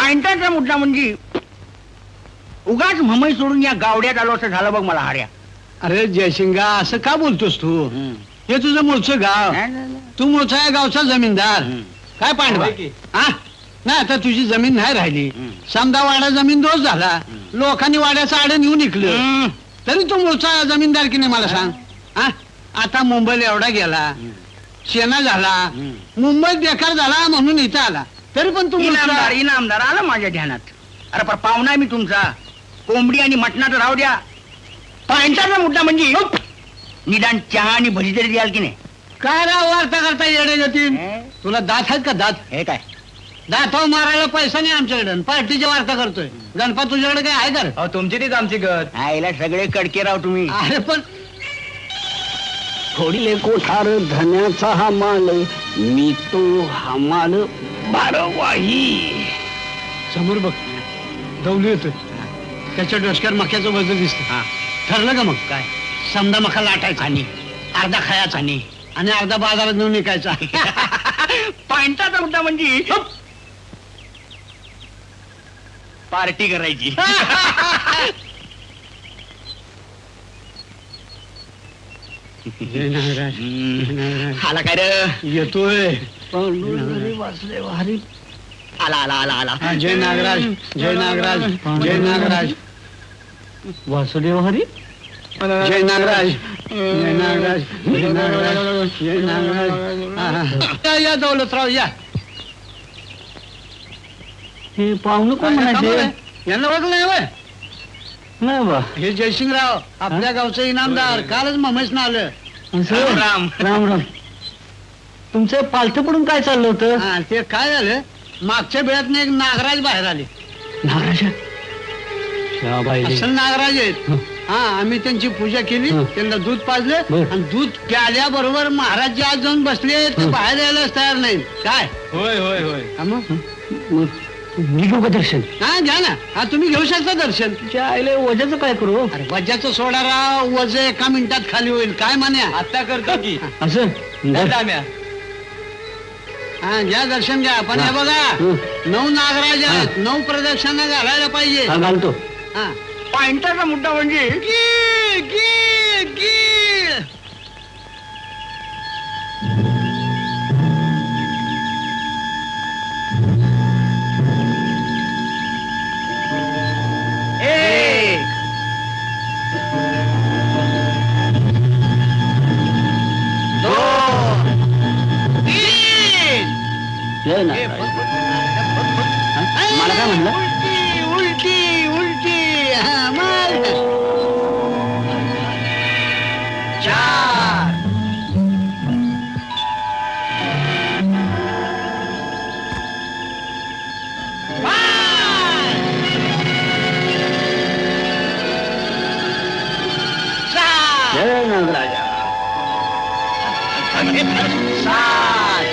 पॉइंटाचा मुद्दा म्हणजे उगाच मुंबई सोडून या गावड्यात आलो असं झालं बघ मला हार्या. अरे जयसिंगा असं का बोलतोस तू? हे तुझं मूळचं गाव, तू मूळचा या गावचा जमीनदार. काय पांडवा हा नाही, आता तुझी जमीन नाही राहिली. समजा वाडा जमीन दोष झाला, लोकांनी वाड्याचं आडं नेऊन इकलं, तरी तू मूळचा जमीनदार की नाही मला सांग. हा आता मुंबईला एवढा गेला, शेना झाला, मुंबईत बेकार झाला म्हणून इथं आला, तरी पण तू इनामदार इनामदार आलं माझ्या ध्यानात. अरे पण पाहुणा मी तुमचा, कोंबडी आणि मटणाचं राहू द्या. पॉइंटाचा मुद्दा म्हणजे निदान चहा आणि भजी तरी द्याल की नाही? काय राव वार्ता करता येडे जातील? तुला दात आहेत का दात? हे काय दाताव मारायला पैसा नाही आमच्याकडे, पार्टीची वार्ता करतोय. गणपत तुझ्याकडे काय आहे का? तुमची तीच आमची गत. आईला सगळे कडके राव तुम्ही. अरे पण थोडीले कोठार धन्याचा हा माल, मी तो हा माल बारवाही. समोर बघ दौली येतोय, त्याच्या डोसक्यावर मक्याचं वजन दिसतं. ठरलं का मग? काय समजा मका लाटायचा आणि अर्धा खायचा आणि अर्धा बाजारात नेऊन विकायचा. पॉइंटाचा मुद्दा म्हणजे पार्टी करायची. जय नागराज, जय नागराज. आला काय रे? येतोय. वाचले वारी. आला आला आला आला. हा, जय नागराज, जय नागराज, जय नागराज. वासुदेव हरी. जय नागराज, जय नागराज, जय नागराज, जय नागराज. हा, हा. या दौलतराव या. हे पाहुणं कोण म्हणायचे? यांना ओळखलं नाही होय? नाही बा. हे जयसिंगराव आपल्या गावचं इनामदार, कालच मुंबईत आलं. राम राम. राम राम. तुमचं पालथं पडून काय चाललं होतं? हा, ते काय झालं, मागच्या वेळात एक नागराज बाहेर आले. नागराजा. असल नागराज आहेत. हा, आम्ही त्यांची पूजा केली, त्यांना दूध पाजलं बरं. आणि दूध प्याल्याबरोबर महाराज जे आज जाऊन बसले ते बाहेर यायलाच तयार नाही. काय होय होय होय. हा, मग मी घेऊ का दर्शन? हा घ्या ना. हा, तुम्ही घेऊ शकता दर्शन. तुमच्या आईले वजाचं काय करू? अरे वज्जाचं सोडा राव, वज एका मिनिटात खाली होईल. काय मान्या? आता करतो की. असं दाम्या. हा, घ्या दर्शन घ्या. पण हे बघा, 9 नागराज आहेत, 9 प्रदक्षिणा घालायला पाहिजे. हा घालतो. हा. पॉइंटाचा मुद्दा म्हणजे गी, गी, गी. एक दोन तीन. जय नागराज. मला काय म्हणलं? उलटी उलटी उलटी. हा, मग चार जय नागराजा. सात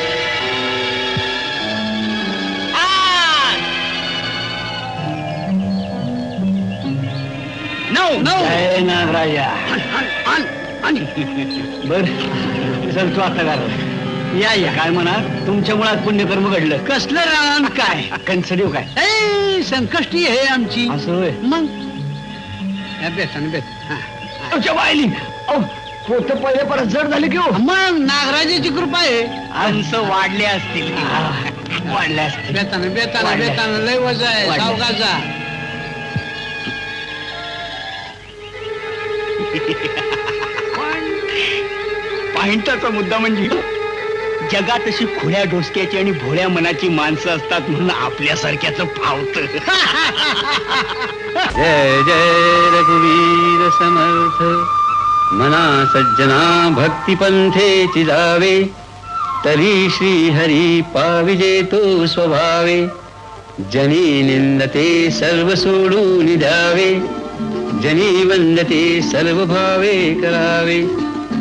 आठ 9 जय नागराजा. बर चल तू आता घाल. या या. काय म्हणा, तुमच्या मुळात पुण्यकर्म घडलं. कसलं रान काय? कंस देऊ काय? ए, संकष्टी आहे आमची. असं होय. मग बेत आणि बेत. हा. तुमच्या वाहिली पोत पहिले परत जड झाले की हो. मग नागराजाची कृपा आहे. अंश वाढले असतील. वाढले असते. बेताना बेताना वाढलंय. बेताना लय वजा आहे वाढलंय. सावकाचा. पॉइंटाचा मुद्दा म्हणजे जगात अशी खुल्या डोसक्याची आणि भोळ्या मनाची माणसं असतात म्हणून आपल्यासारख्याचं फावत. जय जय रघुवीर समर्थ. मना सज्जना भक्ती पंथेची जावे, तरी श्री हरी पाविजे तो स्वभावे. जनी निंदते सर्व सोडून द्यावे, जनी वंदते सर्व भावे करावे.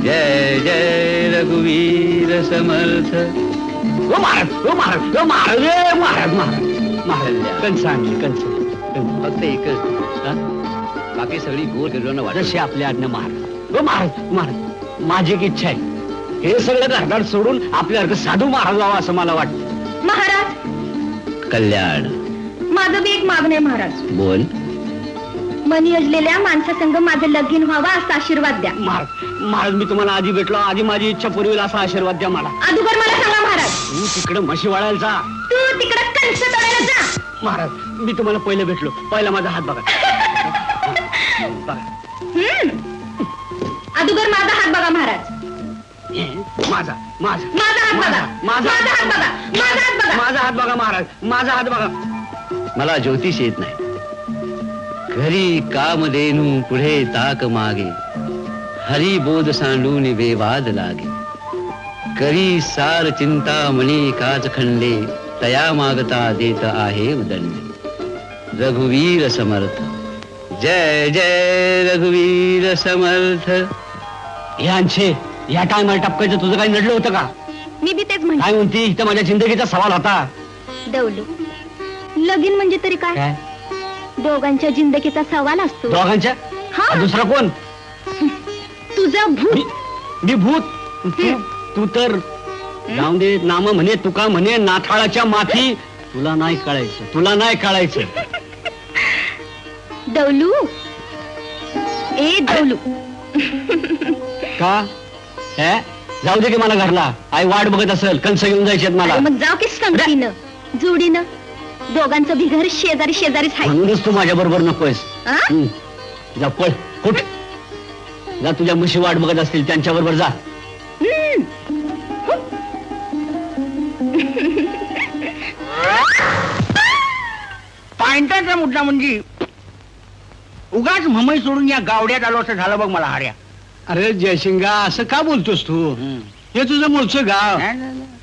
जय जय रघुवीर समर्थ. ओ महाराज, ओ महाराज, ओ महाराज, ए महाराज, महाराज, महाराज. कंस आणली, कंस. फक्त एकच. बाकी सगळी गोर गिरवणं वाटत. जशी आपल्या आज्ञा महाराज. ओ महाराज, महाराज, माझी एक इच्छा आहे. हे सगळं घरदार सोडून आपल्यासारखं साधू महाराज व्हावं असं मला वाटतं. महाराज, कल्याण. माझं बी एक मागणं आहे महाराज. बोल. मनी योजलेल्या माणसासंग माझं लगीन व्हावं असा आशीर्वाद द्या. महाराज मी तुम्हाला आधी भेटलो, आधी माझी इच्छा पुरवेल असा आशीर्वाद द्या मला. अगोदर मला सांगा महाराज. तू तिकडे म्हशी वाळायला जा. तू तिकडं कणस तोडायला जा. महाराज मी तुम्हाला पहिले भेटलो, पहिला माझा हात बघा. बघा. अगोदर माझा हात बघा महाराज. माझा माझा माझा हात बघा. माझा माझा हात बघा. माझा हात बघा. माझा हात बघा महाराज, माझा हात बघा. मला ज्योतिष येत नाही. घरी कामधेनू पुढे ताक मागे, हरी बोध सांडून बेवाद लागे. करी सार चिंता मनी काच खंडे, तया मागता देत आहे उदंडे. रघुवीर समर्थ, जय जय रघुवीर समर्थ. यांचे या टायमाला टपकायचं तुझं काही नडलं होतं का? मी बी तेच म्हणते. काय म्हणती, इथं माझ्या जिंदगीचा सवाल होता. दौलू, लगीन म्हणजे तरी काय? काय दोघांच्या जिंदगीचा सवाल असतो. दोघांच्या? हा. दुसरा कोण? तुझं भूत. मी भूत? तू तर जाऊन दे. नाम म्हणे तुका म्हणे नाथाळाच्या माथी. तुला नाही कळायचं, तुला नाही कळायचं. दौलू, ए दौलू. का हे? जाऊ दे की मला घरला. आई वाट बघत असेल, कंस घेऊन जायचे मला. अरे मग जाऊ की संगतीनं जोडीनं. दोघांचं भी घर शेजारी शेजारीच आहे. म्हणूनच तू माझ्या बरोबर नकोयस. आ? जा पळ, कुठ जा. तुझ्या म्हशी वाट बघत असतील, त्यांच्या बरोबर जा. पॉइंटाचा मुद्दा म्हणजे उगाच ममई सोडून या गावड्यात आलो असं झालं बघ मला हार्या. अरे जयसिंगा, असं का बोलतोस तू? हे तुझं मूळचं गाव.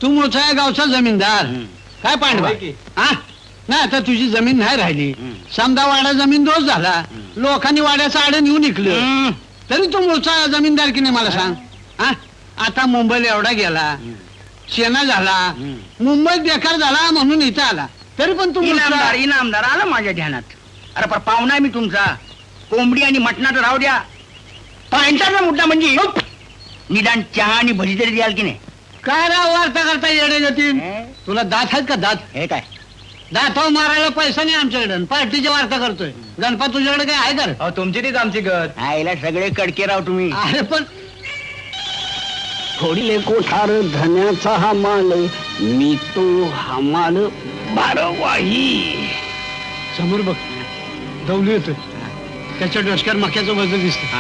तू मूळचा या गावचा जमीनदार. काय पांडवा? होय की. हा नाही, आता तुझी जमीन नाही राहिली. समजा वाडा जमीन दोष झाला, लोकांनी वाड्याचं आडं नेऊन इकलं, तरी तू मूळचा जमीनदार की नाही मला सांग. हा आता मुंबईला एवढा गेला, शेना झाला, मुंबईत बेकार झाला म्हणून इथं आला, तरी पण तू इनामदार मूळचा. इनामदार आलं माझ्या ध्यानात. अरे पण पाहुणा मी तुमचा. कोंबडी आणि मटणाचं राहू द्या. पॉइंटाचा मुद्दा म्हणजे निदान चहा आणि भजी तरी द्याल की नाही? काय राव वार्ता करता येडे जातील? तुला दात आहेत का दात? हे काय दाताव मारायला पैसा नाही आमच्याकडे. पार्टीची वार्ता करतोय. गणपत तुझ्याकडे काय आहे का? अहो तुमची तीच आमची गत. आईला सगळे कडके राव तुम्ही. अरे पण थोडी कोठार धन्याचा हा माल, मी तो हा माल बारवाही. समोर बघ, दौलू येतोय. त्याच्या डोसक्यावर मक्याचं वजन दिसत.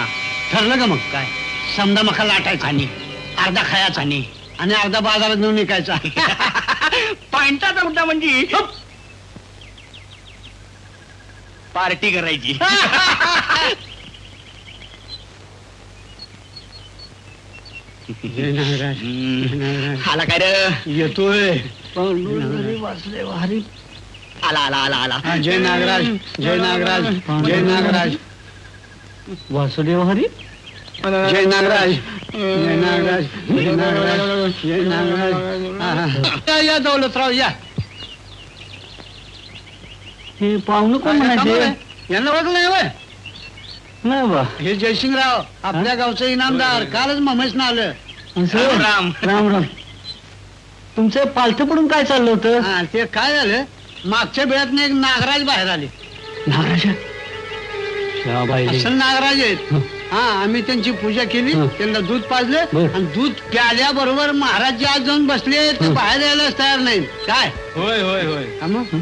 ठरलं का मग? काय समजा मका लाटायचा आणि अर्धा खायचा आणि अर्धा बाजारात नेऊन विकायचा. पॉइंटाचा मुद्दा म्हणजे पार्टी करायची. जय नागराज, जय नागराज. आला काय रे? येतोय. आला आला आला आला. हा, जय नागराज, जय नागराज, जय नागराज. वासुदेव हरी, जय नागराज, जय नागराज, जय नागराज, जय नागराज. हा, हा. या दौलतराव या. हे पाहुणं कोण म्हणायचे? यांना ओळखलं नाही होय? नाही बा. हे जयसिंगराव, आपल्या गावचं इनामदार. कालच महेश ना आलं. राम राम. राम राम. तुमचं पालथं पडून काय चाललं होतं? हा, ते काय झालं, मागच्या वेळात एक नागराज बाहेर आले. नागराजा. असल नागराज आहेत. हा, आम्ही त्यांची पूजा केली, त्यांना दूध पाजलं बरं. आणि दूध प्याल्याबरोबर महाराज जे आज जाऊन बसले ते बाहेर यायलाच तयार नाहीत. काय होय होय होय. हा मग?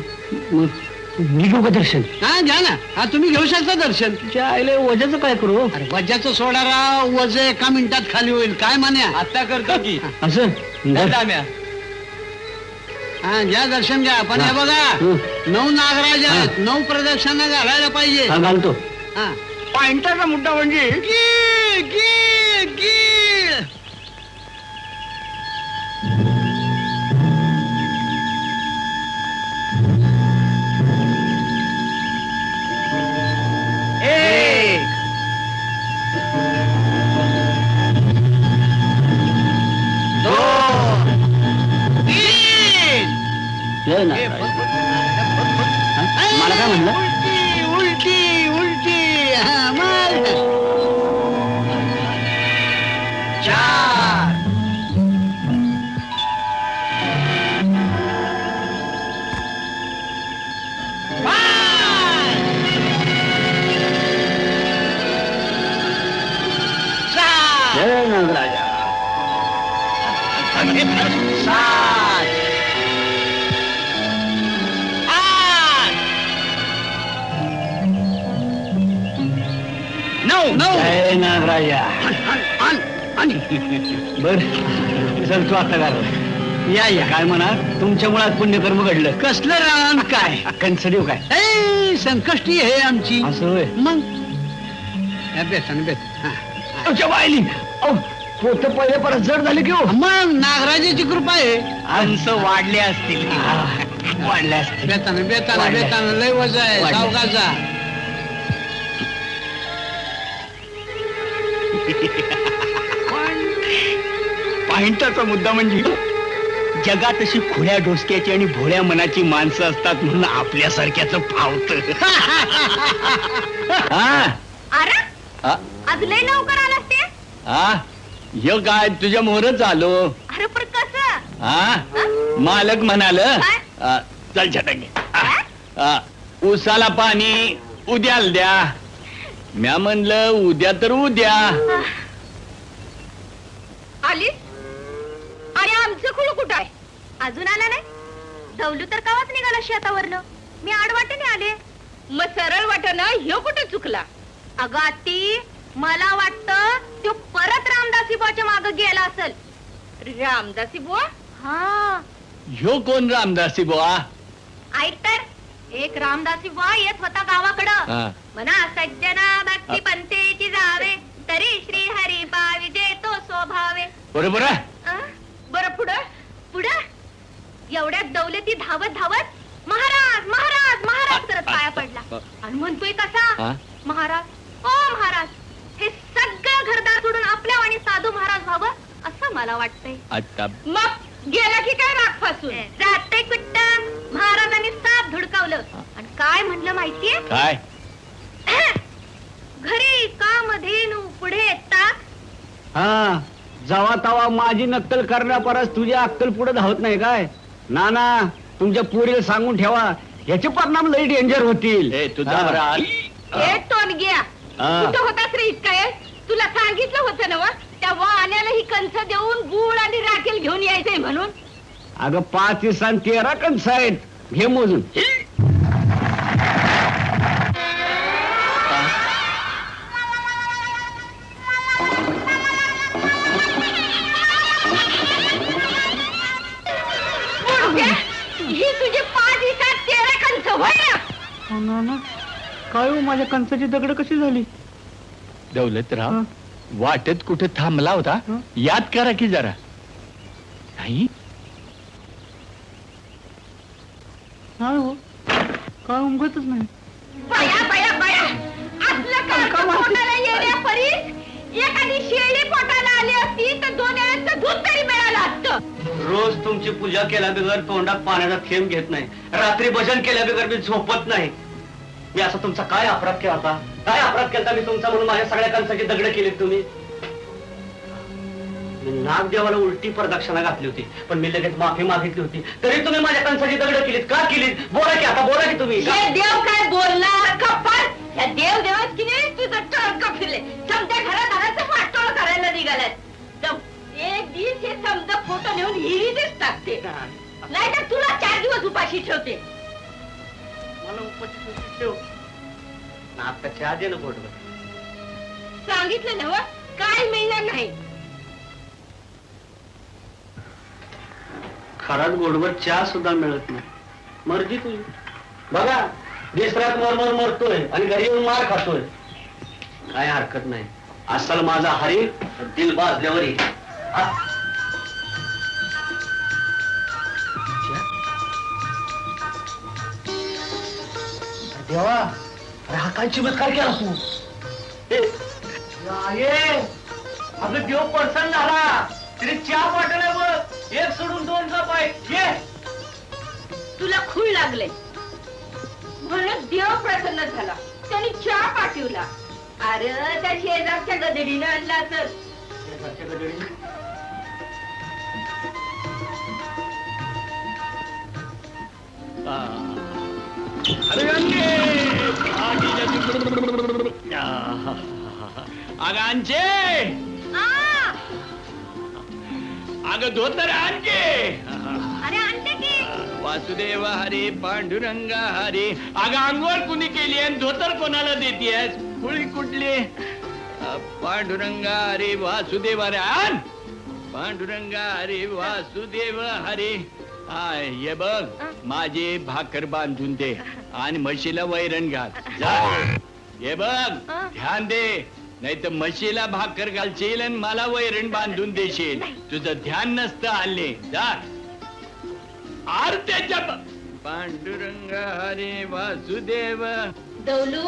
मी घेऊ का दर्शन? हा घ्या ना. हा तुम्ही घेऊ शकता दर्शन. तुमच्या आईला वजाचं काय करू? अरे वज्जाचं सोडा राव, वज एका मिनिटात खाली होईल. काय मान्या? आत्ता करतो की. असं नाही दाम्या. हा घ्या दर्शन घ्या. पण हे बघा, 9 नागराज आहेत, 9 प्रदक्षिणा घालायला पाहिजे. हा, घालतो. हा. पॉइंटाचा मुद्दा म्हणजे गी, गी, गी. एक दोन तीन. जय नागराज. मला काय म्हणलं? उलटी उलटी उलटी. हा, मग. चार पाच. या बर चल तू आता घाल या काय म्हणा तुमच्या मुळात पुण्यकर्म घडलं कसलं रान काय कंस देऊ काय ए संकष्टी हे आमची असं होय मग पोत पहिले परत जड झाले की मग नागराजाची कृपा आहे अंश वाढले असतील वाढले असतील बेताना बेताना बेताना लय वजा आहे सावकाचा पॉइंटाचा मुद्दा म्हणजे जगात अशी खुल्या डोसक्याची आणि भोळ्या मनाची माणसं असतात म्हणून आपल्यासारख्याच फावत अरे आज लय लवकर आलास ते यो काय तुझ्या मोहरच आलो अरे पण कसं मालक म्हणाल काय? चल छटाके उसाला पाणी उद्याला द्या म्या म्हणलं उद्या तर उद्या आलीस अरे आमचं खुळ कुठं आहे अजून आला नाही दौलू तर कावाच निघाला शेतावरनं मी आडवाटेने आले मग सरळ वाटेनं ह्यो कुठे चुकला अगं आत्ती मला वाटतं तो परत रामदासी बुवाच्या मागे गेला असेल रामदासी बुवा हा ह्यो कोण रामदासी बुवा ऐक तर एक रामदासी बुवा येत होता गावाकडं म्हणा सज्जना भक्ती पंथेची जावे तरी श्री हरी पाविजे तो स्वभावे बरोबर बरं पुढं पुढं एवढ्यात दौलती धावत धावत महाराज महाराज महाराज करत पाया पडला आणि म्हणतोय कसा महाराज ओ महाराज हे सगळं घरदार सोडून आपल्या आणि साधू महाराज व्हावं असं मला वाटतंय आता मग गेला की काय राग फासून राहते कुट्ट महाराजांनी साप धुडकावलं आणि काय म्हणलं माहितीये काय घरी काम धेनू पुढे टाक हा जावा तावा माझी नक्कल करण्यापरस तुझ्या अक्कल पुढे धावत नाही काय ना ना तुमच्या पोरीला सांगून ठेवा याचे परिणाम लई डेंजर होतील तुझा हे टोनग्या कुठं होतास रे इतकाय तुला सांगितलं होतं ना वा त्या वाण्याला ही कंस देऊन गुळ आणि राखेल घेऊन यायचंय म्हणून अगं 5 दिवसांत 13 कंस आहेत घे मोजून ही तुझी 5 दिवसात 13 कंस होय ना काय माझ्या कंसाची दगड कशी झाली दौलतराव वाटेत कुठे थांबला होता याद करा की जरा नाही काय उमगतच नाही बया बया बया असलं का पोटाला येण्या परीस एखादी शेळी पोटाला आली असती तर 2 वेळेचं दूध तरी मिळालं असतं रोज तुमची पूजा केल्या बिगर तोंडात पाण्याचा थेंब घेत नाही रात्री भजन केल्या बिगर मी झोपत नाही मी असा तुमचा काय अपराध केला होता काय अपराध केला मी तुमचा म्हणून माझ्या सगळ्या कंसाची दगड केलीत तुम्ही नागदेवाला उलटी प्रदक्षिणा घातली होती पण मी लगेच माफी मागितली होती तरी तुम्ही माझ्या कंसाची दगड केलीत का केलीत बोला की आता बोला की तुम्ही हे देव काय बोलणार कप्पल या देव देवाच की नाही तुझं टळक फिरले समजा घराचं वाटोळ करायला निघालाय एक दिवस हे समजा फोटो नेऊन हिरीतच टाकते नाही तर तुला 4 दिवस उपाशी ठेवते मला उपाशी ठेव ना आता चहा दे ना पोटभर सांगितलं ना व काय मिळणार नाही खरात गोडवर चहा सुद्धा मिळत नाही मर्जी तुझी बघा दिसरात मरमर मरतोय आणि घरी येऊन मार खातोय काय हरकत नाही असल माझा हरी दिल बाजल्यावर देवा हा काय चमत्कार केला तू अगं देव प्रसन्न झाला तिने चहा पाठवल्या बघ 1 सोडून 2 कप आहे ये तुला खूळ लागले म्हणून देव प्रसन्न झाला त्याने चहा पाठवला अरे त्या शेजारच्या गदडीनं आणला तर आगांचे अगं धोतर आणके अरे आणते की वासुदेव हरी पांडुरंग हरी अगं अंघोळ कुणी केली आणि धोतर कोणाला देतेस कुळी कुठली पांडुरंगा हरे वासुदेव हरे आण! पांडुरंगा हरे वासुदेव हरे. ये बघ माझे भाकर बांधून दे आणि म्हशीला वैरण घाल जा. ये बघ ध्यान दे, नाही तर म्हशीला भाकर घालशील आणि मला वैरण बांधून देशील. तुझं ध्यान नसतं हल्ली. जा आरत्याच्या पांडुरंग हरे वासुदेव. दौलू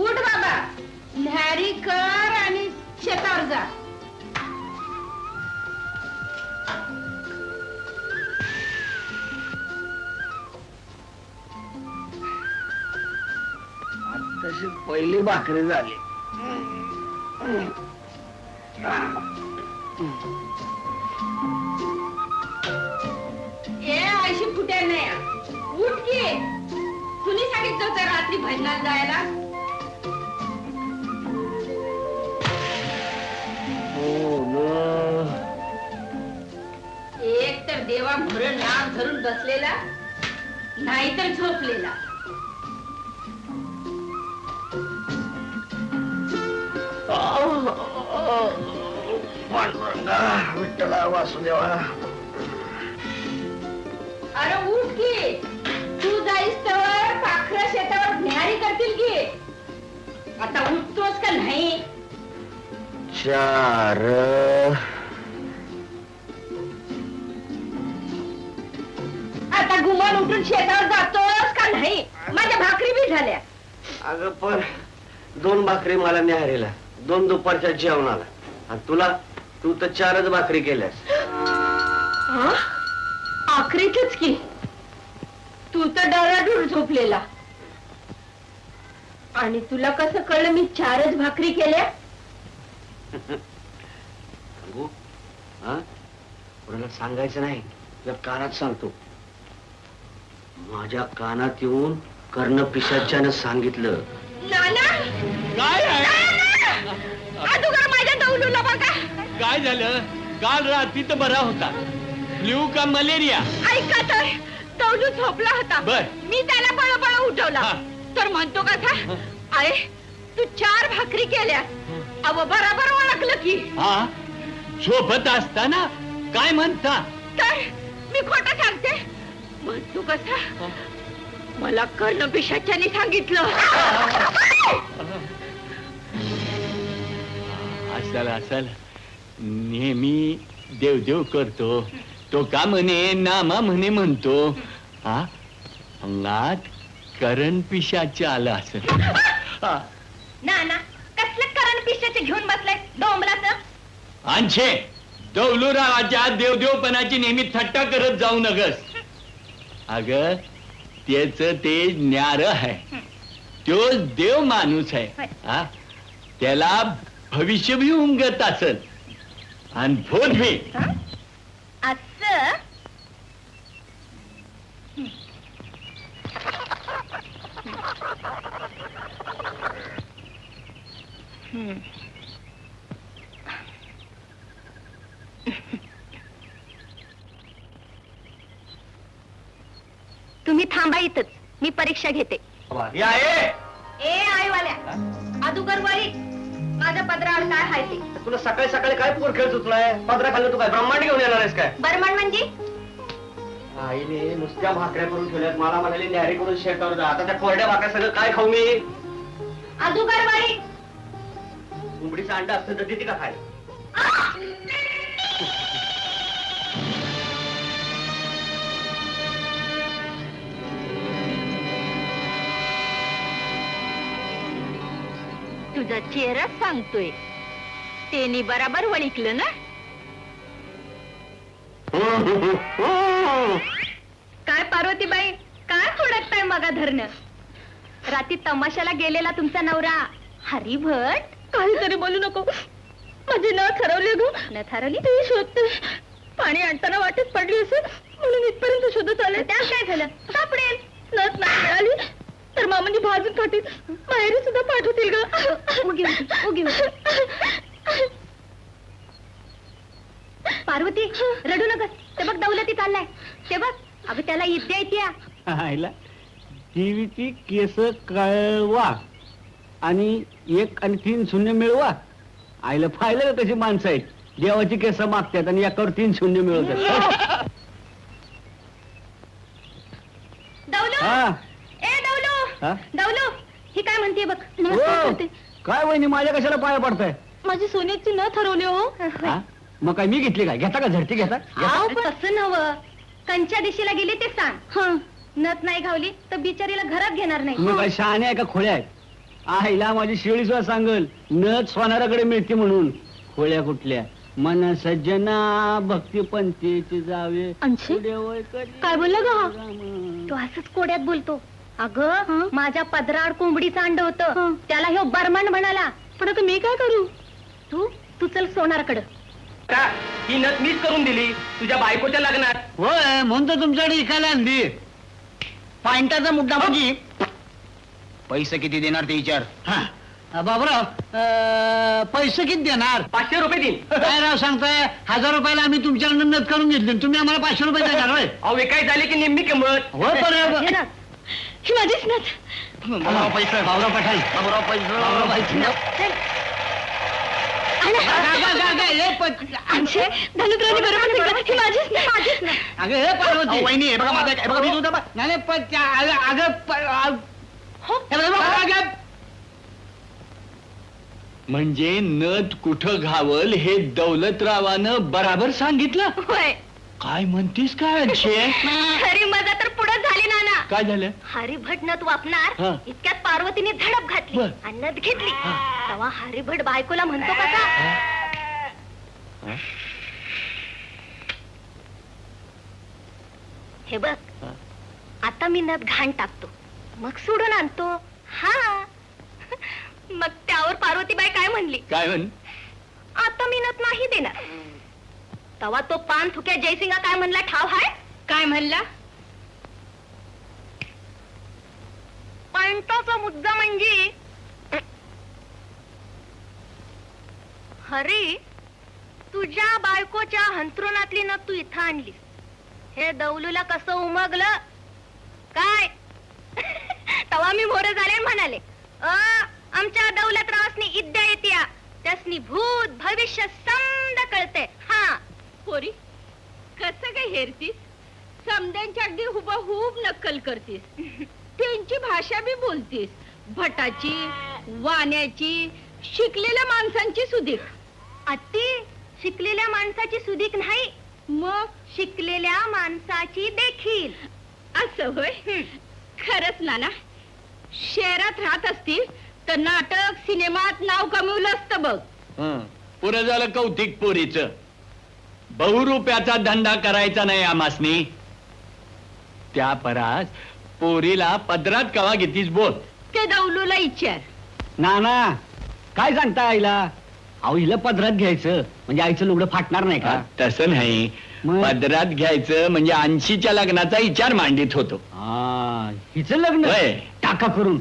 उठ बाबा, न्यारी कर आणि शेतावर जा. तशी पहिली भाकरी झाली. ए अशी फुट्या नाही, उठ की. कुणी सांगितलं होतं रात्री भजनाला जायला? एक तर देवा भरण नाम धरून बसलेला, नाहीतर झोपलेला. पांडुरंगा विठ्ठला वासुदेवा. अरे उठ की, तू जाईस तर पाखरं शेतावर न्यारी करतील की. आता उठतोस का नाही? 4 आता गुमान उठून शेतावर जातोस का नाही? माझ्या भाकरी बी झाल्या. अगं पण 2 भाकरी मला न्याहारीला, 2 दुपारच्या जेवणाला, आणि तू तर 4च भाकरी केल्यास. आखरीतच की, तू तर डराडूर झोपलेला. आणि तुला कसं कळलं मी 4च भाकरी केल्या? सांगू? हा, कोणाला सांगायचं नाही, तुझ्या कानात सांगतो. माझ्या कानात येऊन कर्ण पिशाच्यानं सांगितलं. नाना, काय आहे? अगोदर माझ्या दौलूला बघा. काय झालं? काल रात्री तर बरा होता. फ्ल्यू का मलेरिया? ऐका तर, दौलू झोपला होता. बर. मी त्याला बळबळ उठवला. हा. तर म्हणतो कसा, अरे तू 4 भाकरी केल्या. अव बरोबर ओळखलं की. हा, झोपत असताना काय म्हणता? तर मी खोटं सांगते. म्हणतो कसा, मला कर्ण पिशाच्याने सांगितलं. असल नेहमी देवदेव करतो तो, का म्हणे नामा म्हणे म्हणतो. हा, अंगात करण पिशाच आलं असेल. ना ना, कसलं करण पिशाचे घेऊन बसलाय डोंबलाचं? आणशे दौलूरावाच्या देवदेवपणाची नेहमी थट्टा करत जाऊ नगस. अग त्याच ते न्यार आहे, तो देव माणूस आहे. हा, त्याला भविष्य भी उमगत असल आणि भूत भी. असं तुम्ही थांबा इथंच, मी परीक्षा घेते. ए आईवाल्या, अदुगर वरी माझ्या पदरावर काय आहे ते? तुला सकाळी सकाळी काय पोर खेळ सुचलाय? पदरा खाल्लं तू काय ब्रह्मांड घेऊन येणार आहेस काय? बरमण म्हणजे? आईने नुसत्या भाकऱ्या करून ठेवल्यात, मला म्हणाली न्यारी करून शेतावर जा. आता त्या कोरड्या भाकऱ्या सगळं काय खाऊ मी? अदुगर वरी उंबडीचं अंडा असतं तर देते का खाय? तुझा चेहराच सांगतोय. तेनी बराबर वळिकलं ना? काय पार्वतीबाई, काय खोडकताय मगा धरणं? रात्री तमाशाला गेलेला तुमचा नवरा हरिभट? काहीतरी बोलू नको, माझी न ठरवली ग. न ठरवली? ती शोधते, पाणी आणताना वाटेत पडली असेल म्हणून इथपर्यंत शोधत आले. त्या काय झालं? सापडेल. नस नाही मिळाली तर मामांनी भाजून काढतील, माहेरी सुद्धा पाठवतील ग. उगी उगी. पार्वती रडू नका, ते बघ दौलती चाललाय. ते बघ, अगं त्याला इद्या येत्या. आईला देवीची केस कळवा. आणि 1 आणि 3 शून्य मिळवा. आईला पाहिलं का कशी माणसं आहेत, देवाची केस मागतात आणि एकावर 3 शून्य मिळवतात. दौलू हा ए दौलू हा? दौलू ही काय म्हणते बघ. हो. काय वहिनी माझ्या कशाला पाया पडताय? माझी सोन्याची न ठरवली हो. हा? मग काय मी घेतली काय? घेता का झडती घेता? आव, पण तसं नव्ह. कंच्या दिशेला गेली ते सांग. नथ नाही घावली तर बिचारीला घरात घेणार तुम्ही नाही. काय शहाणे आहे का खोळ्या आहेत? आईला माझी शिळी सुद्धा सांगल नथ सोनाराकडे मिळते म्हणून. खोळ्या कुठल्या? मन सज्जना भक्ती पंथीची जावे. अंशे? पुढे वळ कधी काय बोलला ग हा? राम. तो असंच कोड्यात बोलतो. अगं माझ्या पदराड कोंबडीचं अंड होतं, त्याला ह्यो बरमांड म्हणाला. पण आता मी काय करू? तू चल सोनारकडं. ही नथ मीच करून दिली तुझ्या बायकोच्या लग्नात. होय म्हणून तर तुमच्याकडे इकायला आणली. पॉइंटाचा मुद्दा म्हणजे पैसे किती देणार ते विचार. बाबराव पैसे किती देणार? 500 रुपये देईन. काय राव सांगताय? 1000 रुपयाला आम्ही तुमच्याकडनं नथ करून घेतली, तुम्ही आम्हाला 500 रुपये देणार होय? अहो विकाय झाले की निम्मी किंमत. होय पण हे ना, ही माझीच नथ. बाबूराव पैसे, बाबराव पठाण बाबूराव पैसे. अंशे धनुद्राने बरोबर सांगितलं, ही माझीच नथ. अगं हे पार्वती. अहो, वहिनी, हे बघा माझं, हे बघा मी सुद्धा बघ. नाही नाही, पण म्हणजे नथ कुठं घावल हे दौलतरावानं बराबर सांगितलं. होय. काय म्हणतीस काय अंशे? खरी मजा तर पुढे झाली नाना. काय झालं? हरिभट नथ वापणार हा. इतक्यात पार्वतीने झडप घातली बर. आणि नथ घेतली. तेव्हा हरिभट बायकोला म्हणतो कसा, हे बघ आता मी नथ घाण टाकतो मग सोडून आणतो. हा मग त्यावर पार्वतीबाई काय म्हणली, काय म्हण? आता मी नथ नाही देणार. तेव्हा तो पान थुक्या जयसिंगा काय म्हणला ठाव हाय? काय म्हणला? पॉइंटाचा मुद्दा म्हणजे हरी तुझ्या बायकोच्या हंतरुणातली नथ तू इथं आणलीस. हे दौलूला कसं उमगलं काय? तेव्हा मी मोरे झाले आणि म्हणाले आमच्या दौलतरावासनी इद्या येत्या त्यासनी भूत भविष्य समद कळते. हा पोरी कसं काय हेरतीस? समद्यांच्या अगदी हुबहूब नक्कल करतीस. त्यांची भाषा बी बोलतीस. भटाची, वाण्याची, शिकलेल्या माणसांची सुधीक. अति शिकलेल्या माणसाची सुधीक नाही, मग शिकलेल्या माणसाची देखील. असं होय? खरंच नाना, शहरात राहत असतील तर नाटक सिनेमात नाव कमवलं असतं बघ. पुरं झालं कौतिक पोरीच. बहुरुपयाचा धंदा करायचा नाही आमासनी. त्या परास पोरीला पदरात कवा घेतीस बोल. ते दौलूला विचार. नाना काय सांगता आईला? अहो हिला पदरात घ्यायचं म्हणजे आईचं लुगडं फाटणार नाही का? तसं नाही, मग? पदरात घ्यायचं म्हणजे 80च्या लग्नाचा विचार मांडित होतो. हिचं लग्न होय. टाका करून.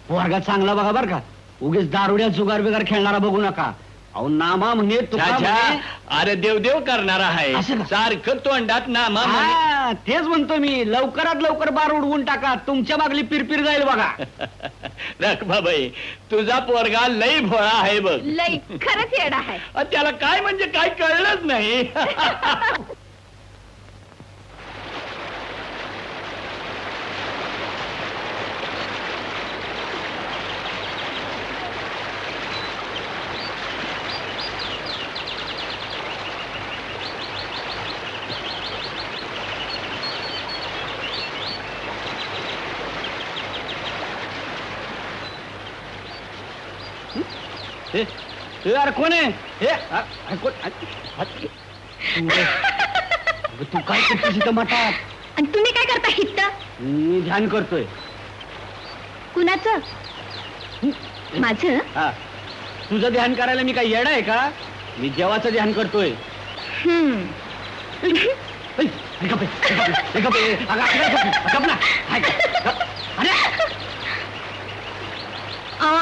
पोरगा चांगला बघा बर का, उगीच दारुड्या जुगार बिगार खेळणारा बघू नका. अहो नामा म्हणे तुका छा, म्हणे. अरे देवदेव करणारा आहे, असं का? सारखं तोंडात नामा म्हणे. हा, तेच म्हणतो मी, लवकरात लवकर बार उडवून टाका, तुमच्या मागली पिरपिर जाईल बघा. रखबाबाई तुझा पोरगा लई भोळा आहे बघ. लई खरंच येडा आहे. त्याला काय म्हणजे काय कळलंच नाही. अरे कोण आहे हे? कोण? तू काय करतोस इथं मठात? आणि तुम्ही काय करता हित? मी ध्यान करतोय. कुणाचं? माझं? हा, तुझं ध्यान करायला मी काय येडा आहे का? मी देवाचं ध्यान करतोय.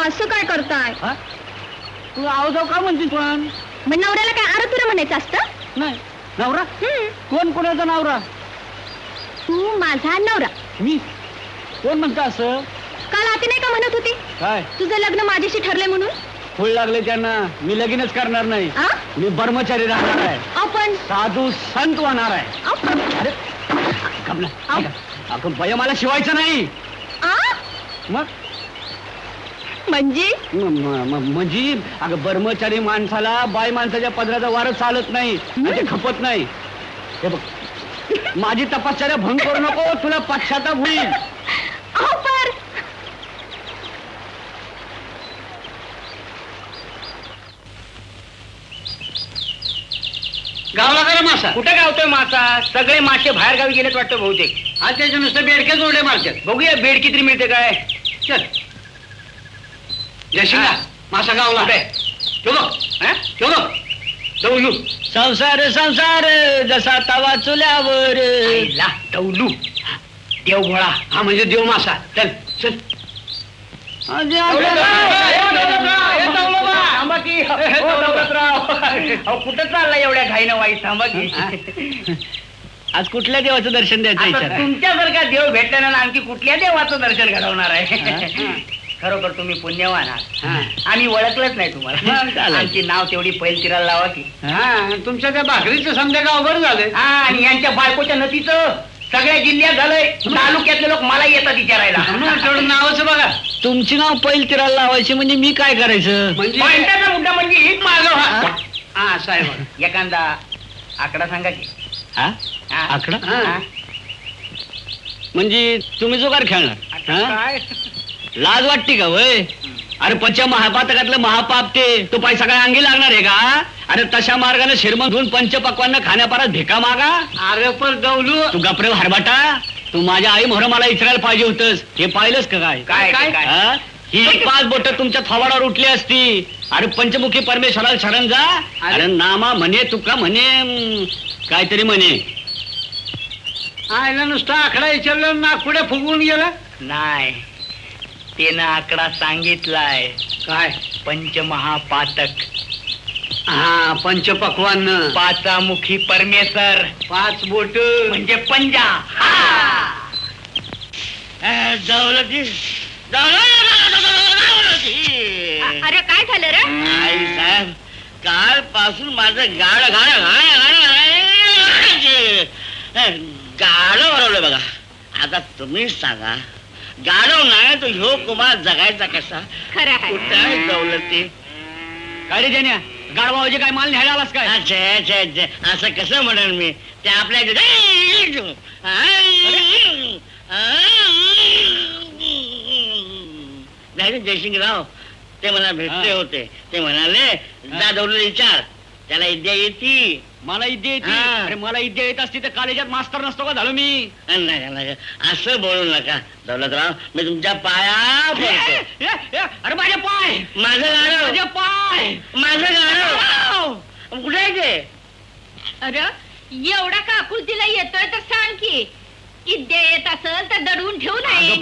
असं काय करताय? तू आवाजाव का म्हणतीस पण? मग नवऱ्याला काय आर तुला म्हणायचं असतं? नाही नवरा? कोण कोणाचा नवरा? तू माझा नवरा. मी? कोण म्हणतं असं? काल आती नाही का म्हणत होती काय तुझं लग्न माझ्याशी ठरले म्हणून फुल लागले त्यांना मी लगीनच करणार नाही आ? मी ब्रह्मचारी राहणार आहे आपण साधू संत होणार आहे आपण अरे कमला, आपण भय मला शिवायचं नाही आ? मग म्हणजे म्हणजे अगं ब्रह्मचारी माणसाला बाई माणसाच्या पदराचा वार चालत नाही आणि ते खपत नाही हे बघ माझी तपश्चर्या भंग करू नको तुला पश्चाताप होईल आपण गावला करा मासा कुठे गावतोय मासा सगळे मासे बाहेर गावी गेलेत वाटतं बहुतेक. आज त्याच्या नुसतं बेडकेच उडे मारतात बघूया बेडकी तरी मिळते काय. चल जशिंगा हा. मासा गावला कुठे? तो बघ हा? तो बघ डवलू संसार संसार जसा तवा चुल्यावर आईला डवलू देवघोळा. हा म्हणजे देव मासा चल चल थांबा की. हो, दौलतराव. अहो, कुठं चालला एवढ्या घाईनं वाई थांबा की. आज कुठल्या देवाचं दर्शन द्यायचं आता इच्छा तुमच्यासारखा देव भेटल्यानं ना आणखी कुठल्या देवाचं दर्शन घडवणार आहे. खरोखर तुम्ही पुण्यवान आहात. आम्ही ओळखलंच नाही मग तुम्हाला. चालेल. आमची नाव तेवढी पैल तिराला लावा की. हा तुमच्या त्या भाकरीचं समजा गाव बरं झालं हा आणि यांच्या बायकोच्या नतीचं सगळ्या जिल्ह्यात झालंय. तालुक्यातले लोक मला येतात विचारायला. तेवढं नावाचं बघा तुमची नाव पैल तिराला लावायची म्हणजे मी काय करायचं म्हणजे पॉइंटाचा मुद्दा म्हणजे हीच मागं व्हा. हा साहेब एखादा आकडा सांगा की. हा हा. आकडा हा. म्हणजे तुम्ही जो काय खेळणार आता हा? काय? लाज वाटते का वय अरे पंचमहापातकातलं महापाप ते तो पैसा काय अंगी लागणार आहे का अरे तशा मार्गाने श्रीमंत होऊन पंचपक्वांना खाण्यापारात भिका मागा अरे पण गवलू तू गपरे हरबाटा तू माझ्या आई मोहर मला विचारायला पाहिजे होतस हे पाहिलंस का काय काय, काय? हा? ही 5 बोट तुमच्या थोबाडावर उठली असती अरे पंचमुखी परमेश्वराला शरण जा अरे नामा म्हणे तुका म्हणे काहीतरी म्हणे आयला नुसता आकडा विचारलं ना पुढे फुगवून गेला नाही त्यानं आकडा सांगितलाय. काय पंचमहापातक हा पंचपक्वान पाचामुखी परमेश्वर 5 बोट म्हणजे पंजा. दौलती अरे काय झालं रे आई साहेब काल पासून माझं गाड भरवलं बघा. आता तुम्हीच सांगा गाडव नाही तो ह्यो कुमार जगायचा कसा खरं आहे कुठं आहे दौलती काय रे जाण्या गाडवाजे काय माल न्यायला आलास काय अच्छा अच्छा अच्छा असं कसं म्हणेल मी ते आपल्या जयसिंगराव ते मला भेटले हा. होते ते म्हणाले जा दौलती विचार त्याला विद्या येती मला इथे येते हा. अरे मला इथे येत असती तर कॉलेजात मास्तर नसतो का झालो मी नाही नाही, असं बोलू नका दौलतराव मी तुमच्या पाया पडतो. अरे माझे पाय माझं गाडव माझे पाय माझं गाडव कुठे आहे ते अरे एवढा काकुळतीला येतोय तर सांग की इद्या येत असेल तर दडवून ठेवू नये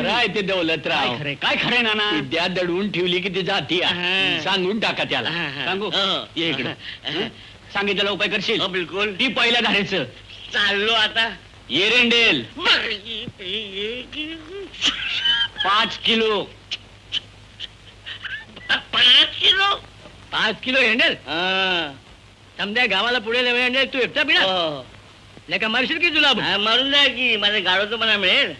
राय ते दौलतराव काय खरे नाना विद्या दडवून ठेवली की ती जाती हा. सांगून टाका त्याला हा, हा. सांगू हो. ये इकडे सांगितलेला उपाय करशील हो, बिलकुल ती पहिल्या धारेचं चाललो आता ये रेंडेल 5 किलो 5 किलो 5 किलो हेंडेल हा. समजा गावाला पुढे हेंडेल तू एकटा पिढा हो. नाही का मरशील की तुला हा, मारून द्या की माझं गाडव तर मला मिळेल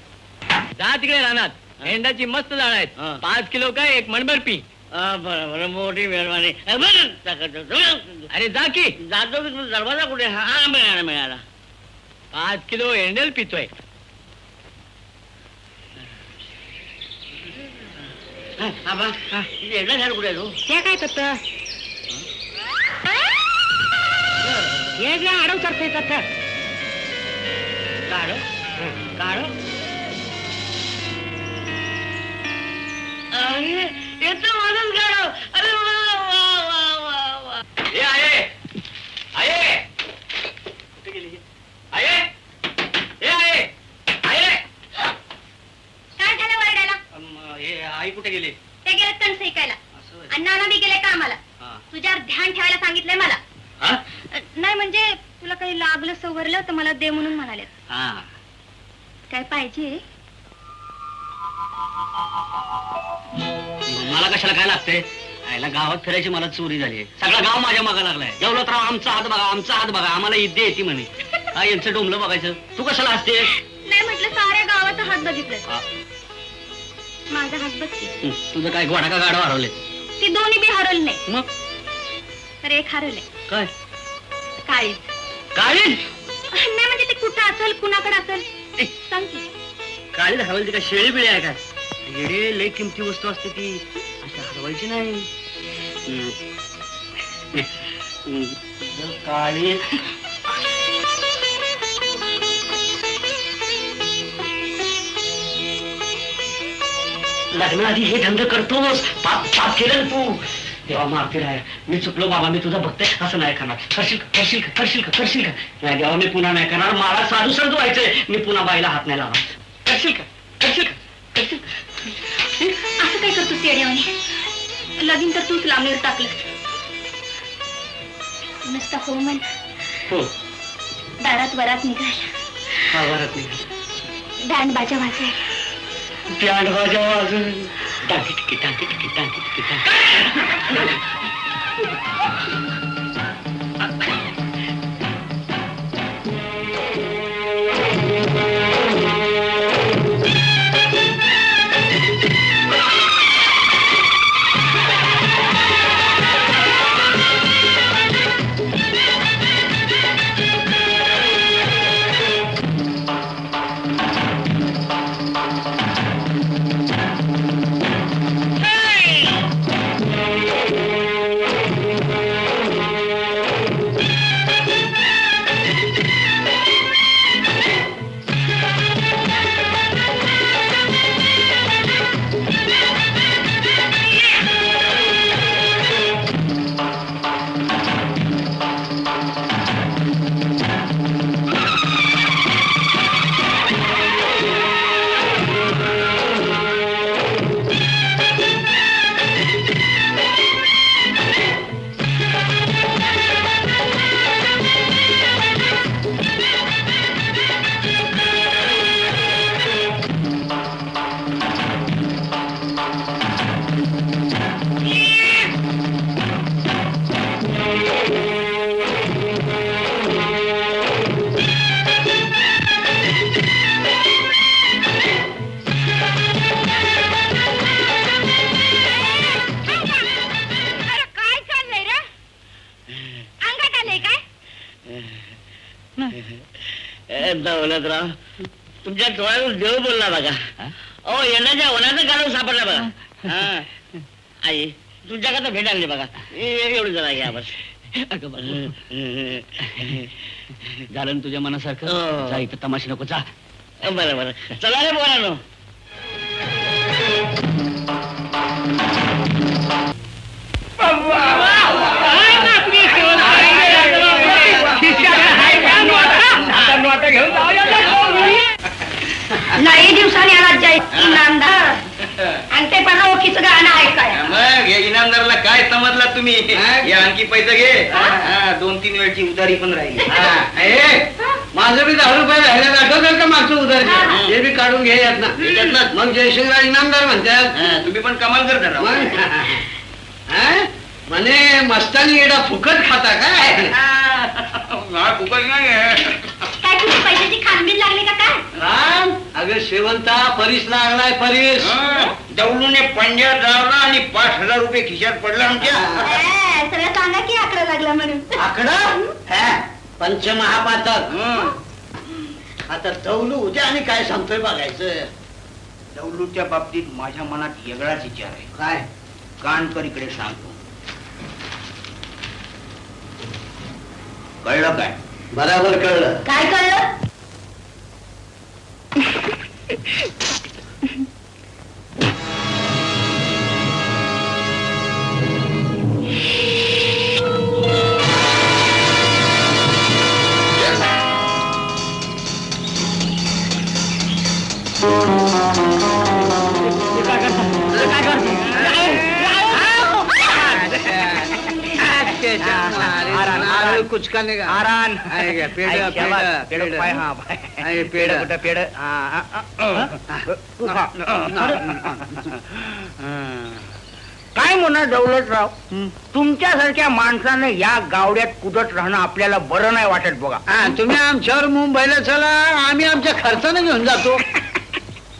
जा तिकडे राहणार हेंडाची मस्त जाळ आहेत हा. 5 किलो काय एक मणभर पी बरं बरं मोठी मेहरबानी बरं, अरे जा की जातो की तुमचा दरवाजा कुठे हा मिळाला मिळाला 5 किलो हेंडेल पितोय आबा एकदा झाड कुठे आहे तू ते काय करत हे आडव करतोय तर गाडव गाडव अरे येतो माझंच गाडव अरे वा वा वा वा वा ए आहे आहे कुठे गेली आहे ए आहे आहे काय झालं वरडायला हे आई कुठे गेली ते गेले कणस ऐकायला आणि नाना बी गेले कामाला तुझ्यावर ध्यान ठेवायला सांगितलंय मला हा नाही म्हणजे तुला काही लागलं सवरलं तर मला दे म्हणून म्हणाले हा काय पाहिजे मला कशाला काय लागतंय आयला गावात फिरायची मला चोरी झाली सगळं गाव माझ्या मागा लागलाय दौलतराव आमचा हात बघा आमचा हात बघा आम्हाला इद्दे येते म्हणे हा यांचं डोंबलं बघायचं तू कशाला असते नाही म्हटलं साऱ्या गावाचा हात बघितलं माझा हात बघते तुझं काय घोडा का गाडा हरवले ती दोन्ही बी हरवली नाही मग तर एक हरवले काय काळीच काळी नाही म्हणजे ते कुठं असेल कुणाकडे असेल सांग की काळी हरवली का शेळी बिळी आहे का येडे लय किमती वस्तू असते ती अशी हरवायची नाही काळी लग्नाआधी हे धंद करतोस पाप पाप केलं ना तू तेव्हा माफी राय मी चुकलो बाबा मी तुझं बघते असं नाही करणार करशील करशील करशील करशील का नाही देवा मी पुन्हा नाही करणार मला साधू संत व्हायचंय मी पुन्हा बाईला हात नाही लावणार करशील का करशील का करशील असं काय करतो तेड्यावाने लगीन तर तूच लांबणीवर टाकलं नुसता हो म्हण हो दारात वरात निघाल हा वरात निघाल बँड बाजा वाजाय बँड बाजा वाजून टाकी टिकी टाकी टिकी टाकी टिकी दौलतराव तुमच्या डोळ्यातून देव बोलला बघा अहो येण्याच्या होण्याचं कारण सापडला बघा हा आई तुमच्याकडे भेट आणली बघा एवढं जरा घ्या बस झालं ना तुझ्या मनासारखं जा इथं तमाशा नको जा बरं बरं चला रे बोला नाही दिवसांनी आला जाय इनामदार आणि ते पण ओळखीचं गाणं ऐकाय मग या इनामदाराला काय समजला तुम्ही या आणखी पैसे घे 2-3 वेळची उधारी पण राहिली माझं बी 10 रुपये राहिले आठवत का मागचं उधार हे बी काढून घे यात ना मग जयशिंगराव इनामदार म्हणतात तुम्ही पण कमाल करता म्हणे मस्तानी एडा फुकट खाता काय फुकट नाही काय तुझी पैशाची खानबीन लागली का काय राम अगं शेवंता परीस लागलाय परीस दौलूने पंजा लावला आणि 5,000 रुपये खिशात पडला आमच्या सगळं सांगा की आकडा लागला म्हणून आकडा पंचमहापातक आता दौलू उद्या आणि काय सांगतोय बघायचं दौलूच्या बाबतीत माझ्या मनात वेगळाच विचार आहे काय कानकर इकडे सांगतो कळलं काय बराबर कळलं काय कळलं कुछ करने का आरान आएगा पेड़ पेड़ पेड़ पेड़ पेड़ काय म्हणा दौलतराव, तुमच्यासारख्या माणसानं या गावड्यात कुदत राहणं आपल्याला बरं नाही वाटत बघा. हा, तुम्ही आमच्यावर मुंबईला चला, आम्ही आमच्या खर्चाने घेऊन जातो.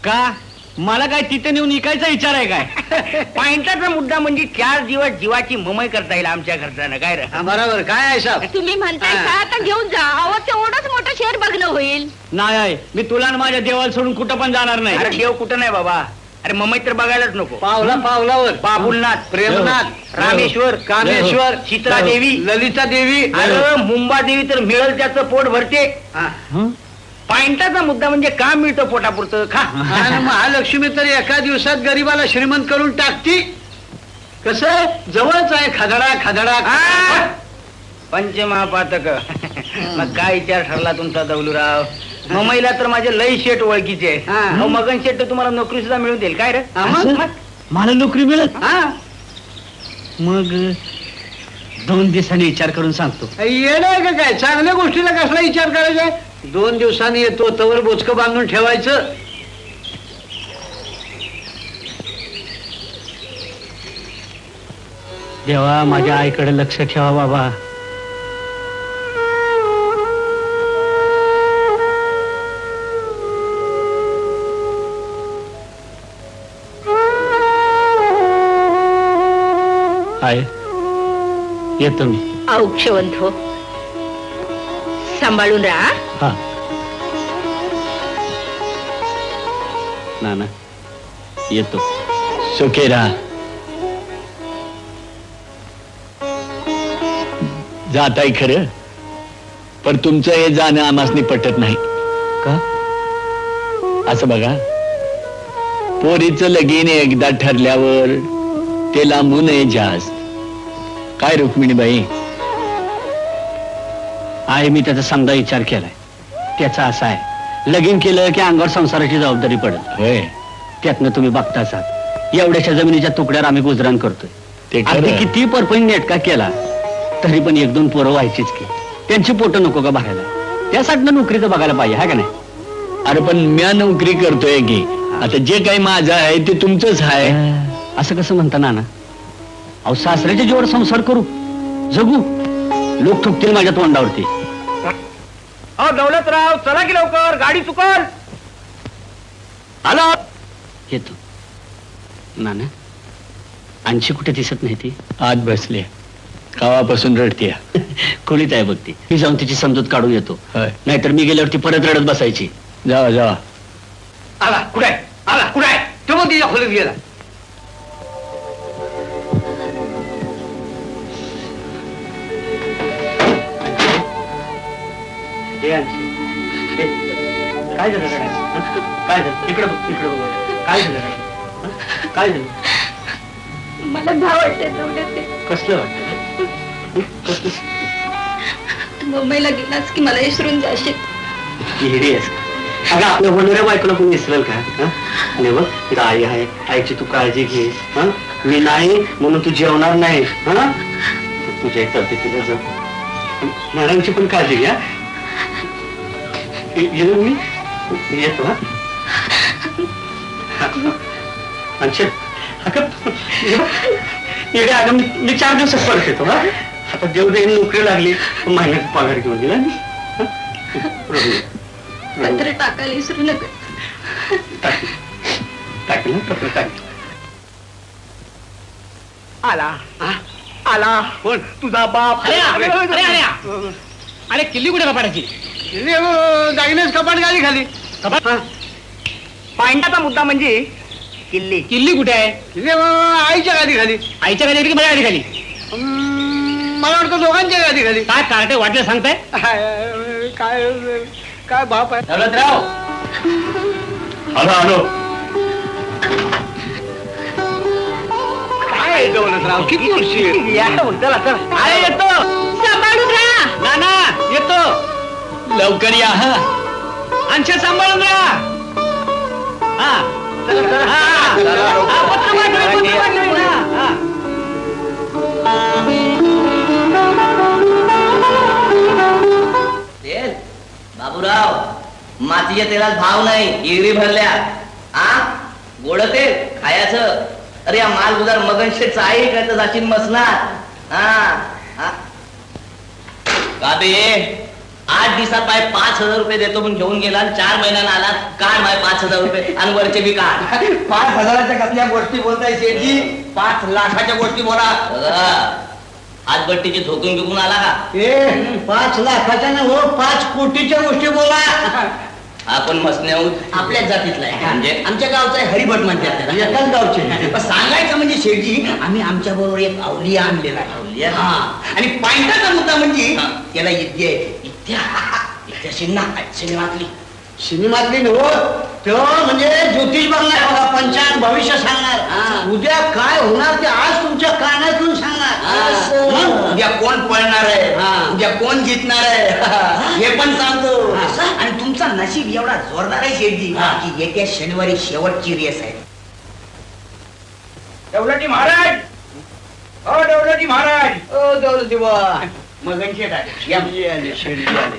का मला काय तिथे नेऊन इकायचा विचार आहे काय? पॉइंटाचा मुद्दा म्हणजे 4 दिवस जीवाची ममई करता येईल आमच्या खर्चानं. काय रे? हा, बरोबर. काय आहे साहेब? तुम्ही म्हणताय का आता घेऊन जा. अहो तेवढंच मोठं शहर बघणं होईल. नाही आहे, मी तुला आणि माझ्या देवाला सोडून कुठं पण जाणार नाही. अरे देव कुठं नाही बाबा. अरे ममई तर बघायलाच नको. पावला पावलावर बाबुलनाथ, प्रेमनाथ, रामेश्वर, कामेश्वर, चित्रा देवी, ललिता देवी. अरे मुंबा देवी तर मिळेल त्याचं पोट भरते. पॉइंटाचा मुद्दा म्हणजे का मिळतं पोटापुरतं खा. आणि महालक्ष्मी तर एका दिवसात गरीबाला श्रीमंत करून टाकती. कसं जवळच आहे, खदडा खदडा. आ! पंचमहापातक. मग काय विचार ठरला तुमचा दौलूराव? मुंबईला तर माझे लई शेट ओळखीचे आहे. हा. अहो, मगन शेट तर तुम्हाला नोकरी सुद्धा मिळून देईल. काय रे? मग? मला नोकरी मिळत. मग 2 दिवसांनी विचार करून सांगतो. येणार का काय? चांगल्या गोष्टीला कसला विचार करायचा? 2 दिवसांनी येतो, तवर बोचकं बांधून ठेवायचं. देवा माझ्या आईकडे लक्ष ठेवा बाबा. आहे येतो मी. औक्षवंत हो, सांभाळून राहा. हा नाना येतो. सुखी राहा. जात आहे खरं, पण तुमचं हे जाणं आम्हासनी पटत नाही. का? असं बघा, पोरीचं लगीन एकदा ठरल्यावर ते लांबू नये जास्त. काय रुक्मिणीबाई? आहे मी त्याचा समजा विचार केलाय. त्याचा असा आहे, लगीन केलं की अंगावर संसाराची जबाबदारी पडत. होय, त्यातनं तुम्ही बघताच आहात, एवढ्याशा जमिनीच्या तुकड्यावर आम्ही गुजराण करतोय. ते अगदी खरं. किती परपंच नेटका केला तरी पण 1-2 पोरं व्हायचीच की. त्यांची पोटं नको का भरायला? त्यासाठी नोकरीचं बघायला पाहिजे, हा का नाही? अरे पण म्या नोकरी करतोय की, आता जे काही माझं आहे ते तुमचंच आहे. असं कसं म्हणता नाना? अहो सासऱ्याच्या जीवावर संसार करू, जगू, लोक ठोकतील माझ्या तोंडावरती. अहो दौलतराव, चला की लवकर, गाडी चुकल. आलो. येतो. नाना, आणखी कुठे दिसत नाही ती? आत बसले, कावापासून रडतीय. खोलीत आहे बघ ती. मी जाऊन तिची समजूत काढून येतो. होय, नाहीतर मी गेल्यावरती परत रडत बसायची. जावा जावा. आला कुठे? आला कुठे? तो मग तिच्या खोलीत गेला. काय झालं? काय झालं? इकडे बघ, इकडे बघ. काय झालं? काय झालं? मला भाव वाटते दौलत. कसलं वाटतं? तू मुंबईला गेलास की मला विसरून जाशील. हिडी आहेस का? अगं आपल्या होणाऱ्या बायकोला कोणी विसरेल का? हं? आणि बघ तिथं आई आहे, आईची तू काळजी घे. हं? मी नाही म्हणून तू जेवणार नाही. हं? तुझ्या एक तब्येतीला जा, मॅडमची पण काळजी घ्या. येऊ मी येतो. हा अच्छा, अगं मी 4 दिवसात परत येतो. हा आता देव देईन, नोकरी लागली, महिन्याचा पगार घेऊन दिला. पत्र टाकायला विसरू नका. टाकेल पत्र टाक. आला आला कोण? तुझा बाप. अरे किल्ली कुठे कपाडाची? दागिनेच कपाट गाडी खाली. पॉइंटाचा मुद्दा म्हणजे किल्ली. किल्ली कुठे आहे? आईच्या गाडी खाली. आईच्या गाडी की माझ्या गाडी खाली? मला वाटतं दोघांच्या गाडी खाली. काय कार्टे वाटलं सांगताय? काय काय बाप आहे. दौलतराव, आलो आलो. काय दौलतराव, किती वर्षी? या चला चला. अरे येतो. सांभाळून राहा. नाना येतो. लवकर या. हा, आणखी सांभाळून राहा. हा चला, चला. हा. हा, पत्र पाठवेल, पत्र पाठवेल. हा, हा. बाबूराव, मातीच्या तेलात भाव नाही, इगरी भरल्या. आ गोड तेल खायचं. अरे या मालगुजार मगनशेच आहे का तर जाशील मसनात. हा का बे 8 दिवसात पाय 5,000 रुपये देतो म्हणून घेऊन गेला आणि 4 महिन्याला आला काय माय 5,000 रुपये आणि वरचे बी काय 5,000च्या कसल्या गोष्टी बोलताय शेठजी? 5 लाखाच्या गोष्टी बोला. हातभट्टीची झोकून बिकून आला का? ए 5 लाखाच्या ना हो 5 कोटीच्या गोष्टी बोला. आपण मसने आहोत आपल्याच जातीतला आहे म्हणजे आमच्या गावचा आहे हरिभट म्हणतात त्याला. एकाच गावचे. पण सांगायचं म्हणजे शेठजी आम्ही आमच्या बरोबर एक अवलिया आणलेला आहे. हा आणि पायंटाचा मुद्दा म्हणजे त्याला विद्या येते. विद्या सिनेमातली सिनेमातली हो तो म्हणजे ज्योतिष बघणार बघा पंचांग भविष्य सांगणार उद्या काय होणार ते आज तुमच्या कानातून सांगणार. उद्या कोण पळणार आहे उद्या कोण जिंकणार आहे हे पण सांगतो. आणि तुमचा नशीब एवढा जोरदार आहे शेठजी की येत्या शनिवारी शेवटची रेस आहे. दौलती महाराज, ओ दौलती महाराज, ओ दौलती बुवा. मगन शेठ आहे. या.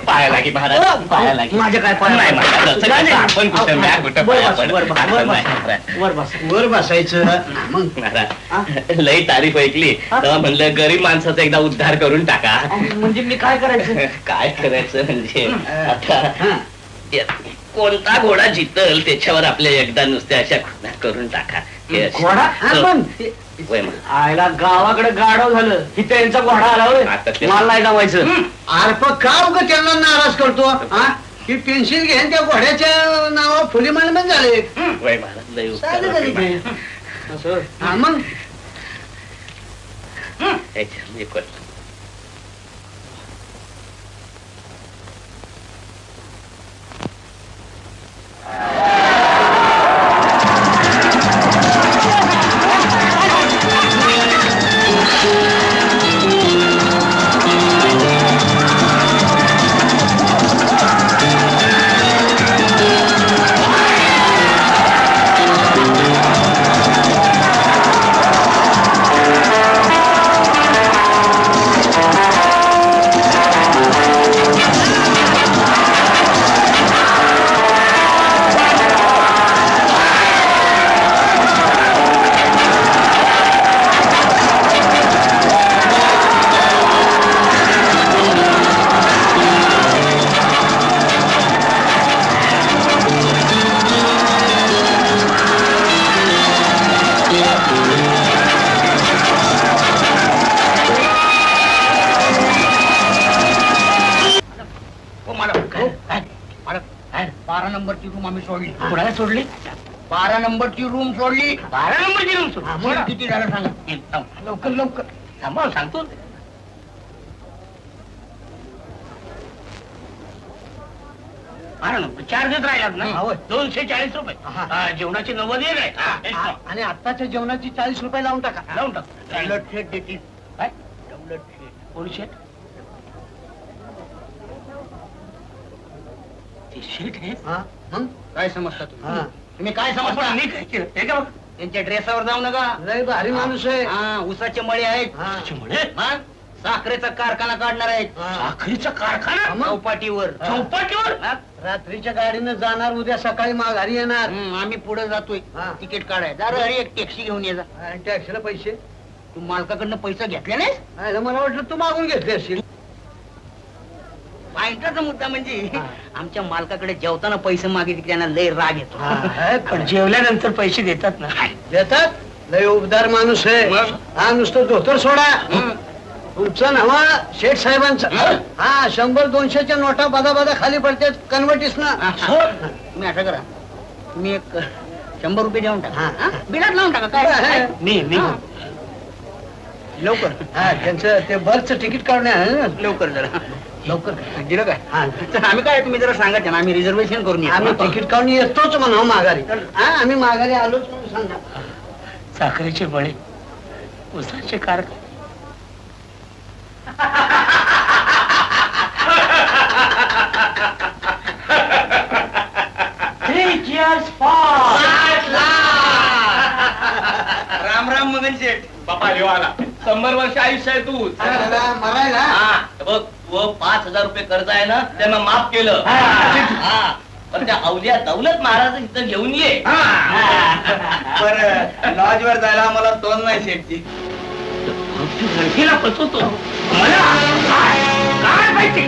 पायाला की महाराज पायाला की माझ्या काय पाय नाही महाराज आपण कुठं म्या कुठं पाय आपण. वर बसायचं मग महाराज लई तारीफ ऐकली तेव्हा म्हणलं गरीब माणसाचा एकदा उद्धार करून टाका. म्हणजे मी काय करायचं? काय करायचं म्हणजे आता कोणता घोडा जितल त्याच्यावर आपल्या एकदा नुसत्या अशा खुणा करून टाका. हे अशी- घोडा हा, पण होय मग. आयला गावाकडे गाडव झालं इथे यांचा घोडा आला होय. आता ते- मला नाही जमायचं. अरे पण का उगा त्यांना नाराज करतो हा? ही पेन्सिल घेऊन त्या घोड्याच्या नावावर फुली मांडण झाले. होय महाराज लई उपकार साधं वाटले गरीब आहे. मला. असं हा मग ह्याच्या- हे कर. ओ मॅडम, मॅडम, 12 नंबरची रूम आम्ही सोडली. कुणाला सोडली? 12 नंबरची रूम सोडली. 12 नंबरची रूम सोडली. किती झालं सांगा. लवकर लवकर थांबा सांगतो. 12 नंबर चार्जच राहिलात ना. 240 रुपये. जेवणाची 90 आहे. आणि आत्ताच्या जेवणाची 40 रुपये लावून टाका. लावून टाक. दौलत शेठ देतील. काय? दौलत शेठ. कोण शेठ? ते शेठ आहे. हा मग काय समजता तुम्ही? हा. तुम्ही काय समजता? मी काय केलं? हे का बघ, त्यांच्या ड्रेसावर जाऊ नका. लय भारी माणूस आहे. हा, ऊसाचे मळे आहेत. हा. मग साखरेचा कारखाना काढणार आहेत. हा. साखरेचा कारखाना मग? चौपाटीवर. हा. चौपाटीवर? रात्रीच्या गाडीनं जाणार उद्या सकाळी माघारी येणार. आम्ही पुढे जातोय. हा. तिकीट काढाय जरा अरे एक टॅक्सी घेऊन ये जा. आणि टॅक्सीला पैसे तू मालकाकडनं पैसे घेतले नाहीस? आयला मला वाटलं तू मागून घेतले असतील. पॉइंटचा मुद्दा म्हणजे हा. आमच्या मालकाकडे जेवताना पैसे मागितले की त्यांना लय राग येतो. हा, पण जेवल्यानंतर पैसे देतात ना. देतात लय उबदार माणूस आहे. मग? हा नुसतं धोतर सोडा. हं. तुमचं नावा शेठ साहेबांचं. हं. हा 100-200च्या नोटा बदा खाली पडतात कन्वर्टीस ना. तुम्ही असं करा, तुम्ही एक 100 रुपये देऊन टाका. हा. हा? बिलात लावून टाका. काय हा. काय? मी हा. लवकर हा त्यांचं ते बसचं तिकीट काढून आहे ना. लवकर जरा लवकर दिलं काय? हा तर आम्ही काय तुम्ही जरा सांगा त्यांना आम्ही रिझर्वेशन करून येतो. आम्ही तिकीट काढून येतोच म्हणा माघारी. हा आम्ही माघारी आलोच म्हणून सांगा. साखरेचे बळे, ऊसाचे कारखाने. राम राम मगन शेठ. बापा ह्यो आला 100 वर्ष आयुष्य आहे तू मरायला हा बघ व 5,000 रुपये कर्ज आहे ना ते मग माफ केलं. हा. हा पण त्या अवलिया दौलत महाराज इथं घेऊन ये. पर लॉज वर जायला मला तोंड नाही शेटची. लडकीला फसवतो मला काय पाहिजे.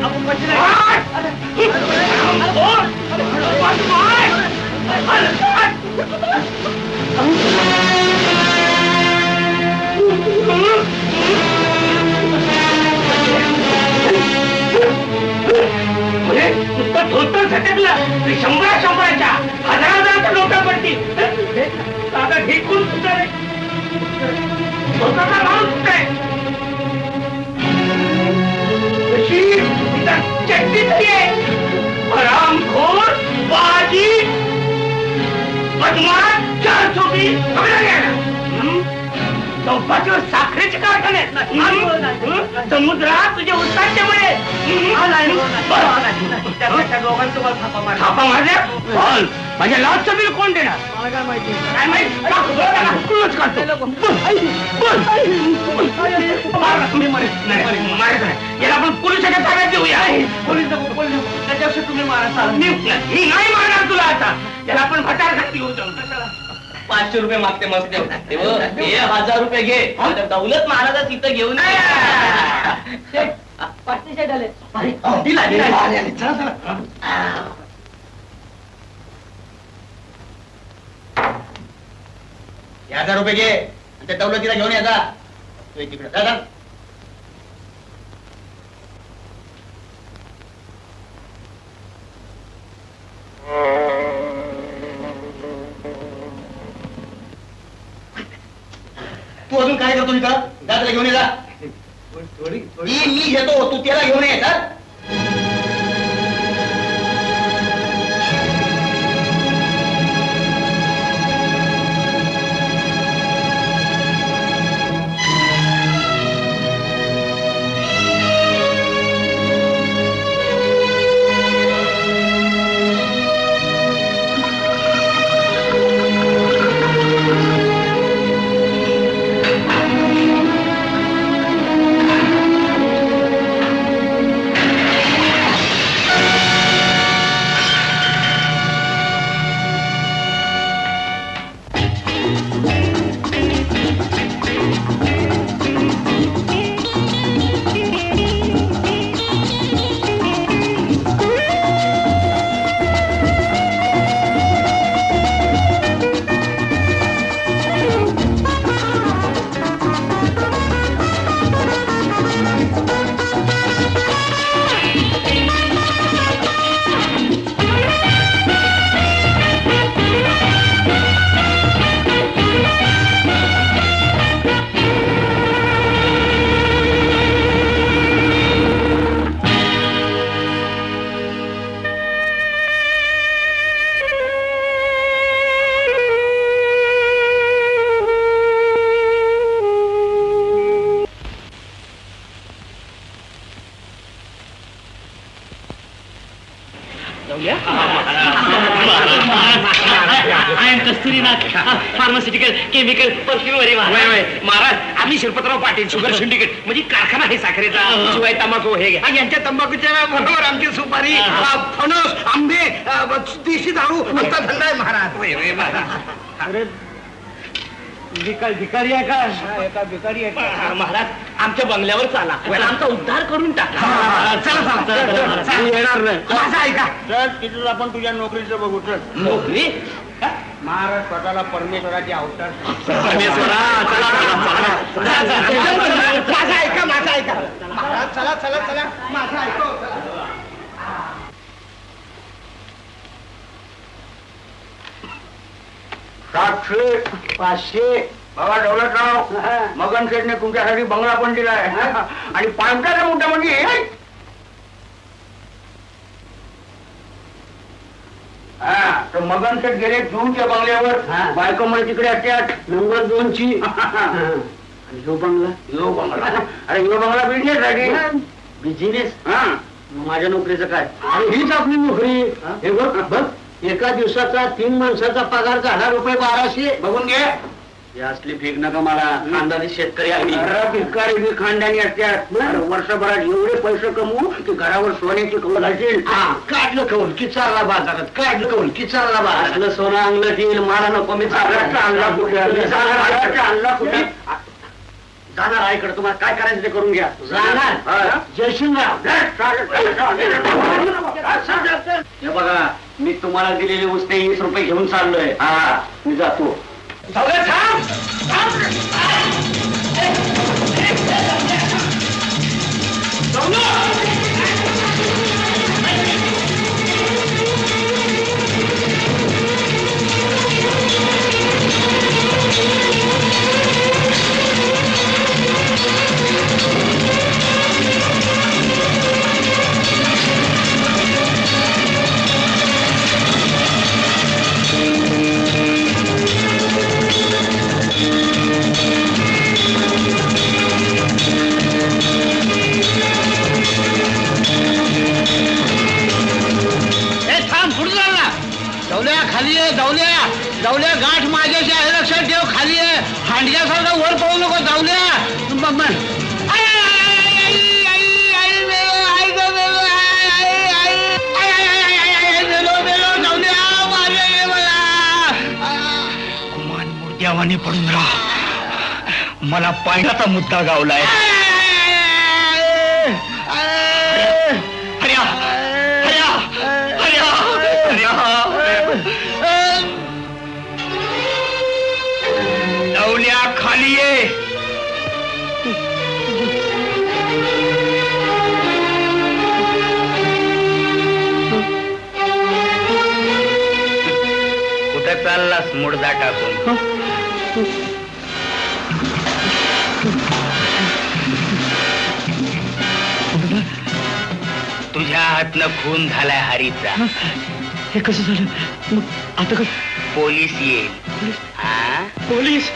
नुसतं धोतर झटकलं तरी 100-100च्या 1000-1000च्या नोटा पडतील. दादा ढेकून सुद्धा रे धोतरचा माणूस काय चट्टी तरी आहे. हरामखोर बाजी बदमाश 4 चोटी पकडा गेला. चौपाटीवर साखरेचे कारखाने आहेत. समुद्रात तुझे उस्तादच्यामुळे थापा मारल्या. बोल माझ्या लॉजचं बिल कोण देणार. काय माहित कुठूनच काढतो. याला आपण पोलिसाच्या ताब्यात देऊया. त्याच्यापेक्षा तुम्ही मारा. मी नाही मारणार तुला आता. याला आपण भटारखान्यात घेऊन जाऊ. 500 रुपये मागते मस्त. 1000 रुपये घे. दौलत महाराजा तिथं घेऊन दिला. हे 1000 रुपये घे आणि त्या दौलतीला घेऊन या जा. तू तिकडे जा. तू अजून काय करतो इथं. जा त्याला घेऊन ये जा. मी घेतो तू त्याला घेऊन ये. फार्मास्युटिकल केमिकल परफ्यूम महाराज आम्ही शिरपतराव पाटील शुगर सिंडिकेट म्हणजे कारखाना आहे साखरेचा. शिवाय तंबाखू हे घ्या. यांच्या तंबाखूच्या बरोबर आमची सुपारी फणस आंबे देशी दारू आमचा धंदा आहे महाराज. भिकारी आहे का. भिकारी आहे महाराज. आमच्या बंगल्यावर चाला. आमचा उद्धार करून टाका. चला येणार नाही. माझा ऐका. तिथं आपण तुझ्या नोकरीचं बघू. नोकरी महाराज स्वतःला परमेश्वराची अवतार. माझा ऐका. महाराज चला माझा ऐका. 700 500 बाबा दौलतराव मगन शेठने तुमच्यासाठी बंगला पण दिलाय आणि 500 मोठा म्हणजे तर मगन शेठ गेले जूनच्या बंगल्यावर. बायको म्हणजे तिकडे असतात नंबर 2 ची. यो बंगला अरे यो बंगला बिझनेस. माझ्या नोकरीचं काय. अरे हीच आपली नोकरी. हे बघ एका दिवसाचा 3 माणसाचा पगार 1000 रुपये 1200. बघून घे. ही असली फेक नका मला, खानदानी शेतकरी आहे. भिकारी बी खानदानी असतात. वर्षभरात एवढे पैसे कमवू की घरावर सोन्याची कौल घालतील. काढलं कौल की चालला बाजारात, काढलं कौल की चालला बाजारात. असलं सोनं अंगलट येईल, मला नको. मी चालला कुठे, चालला कुठे. जाणार आईकडे, तुम्हाला काय करायचं ते करून घ्या. जाणार जयशिंगराव. हे बघा, मी तुम्हाला दिलेले उसने 20 रुपये घेऊन चाललोय. हा, मी जातो. जाऊल्या गाठ माझ्याशी आहे, लक्षात ठेव. खाली आहे, हांडग्यासारखा वर पाहू नको. जाऊल्या गुमान मुर्द्यावाने पडून राहा, मला पाण्याचा मुद्दा गावलाय. हर्या हर्या हर्या हर्या. जाऊल्या खाली ये. कुठं चाललास मुडदा टाकून? तुझ्या हातनं खून झालाय हरीचा. हे कसं झालं मग आता का? पोलीस येईल. हा, पोलीस?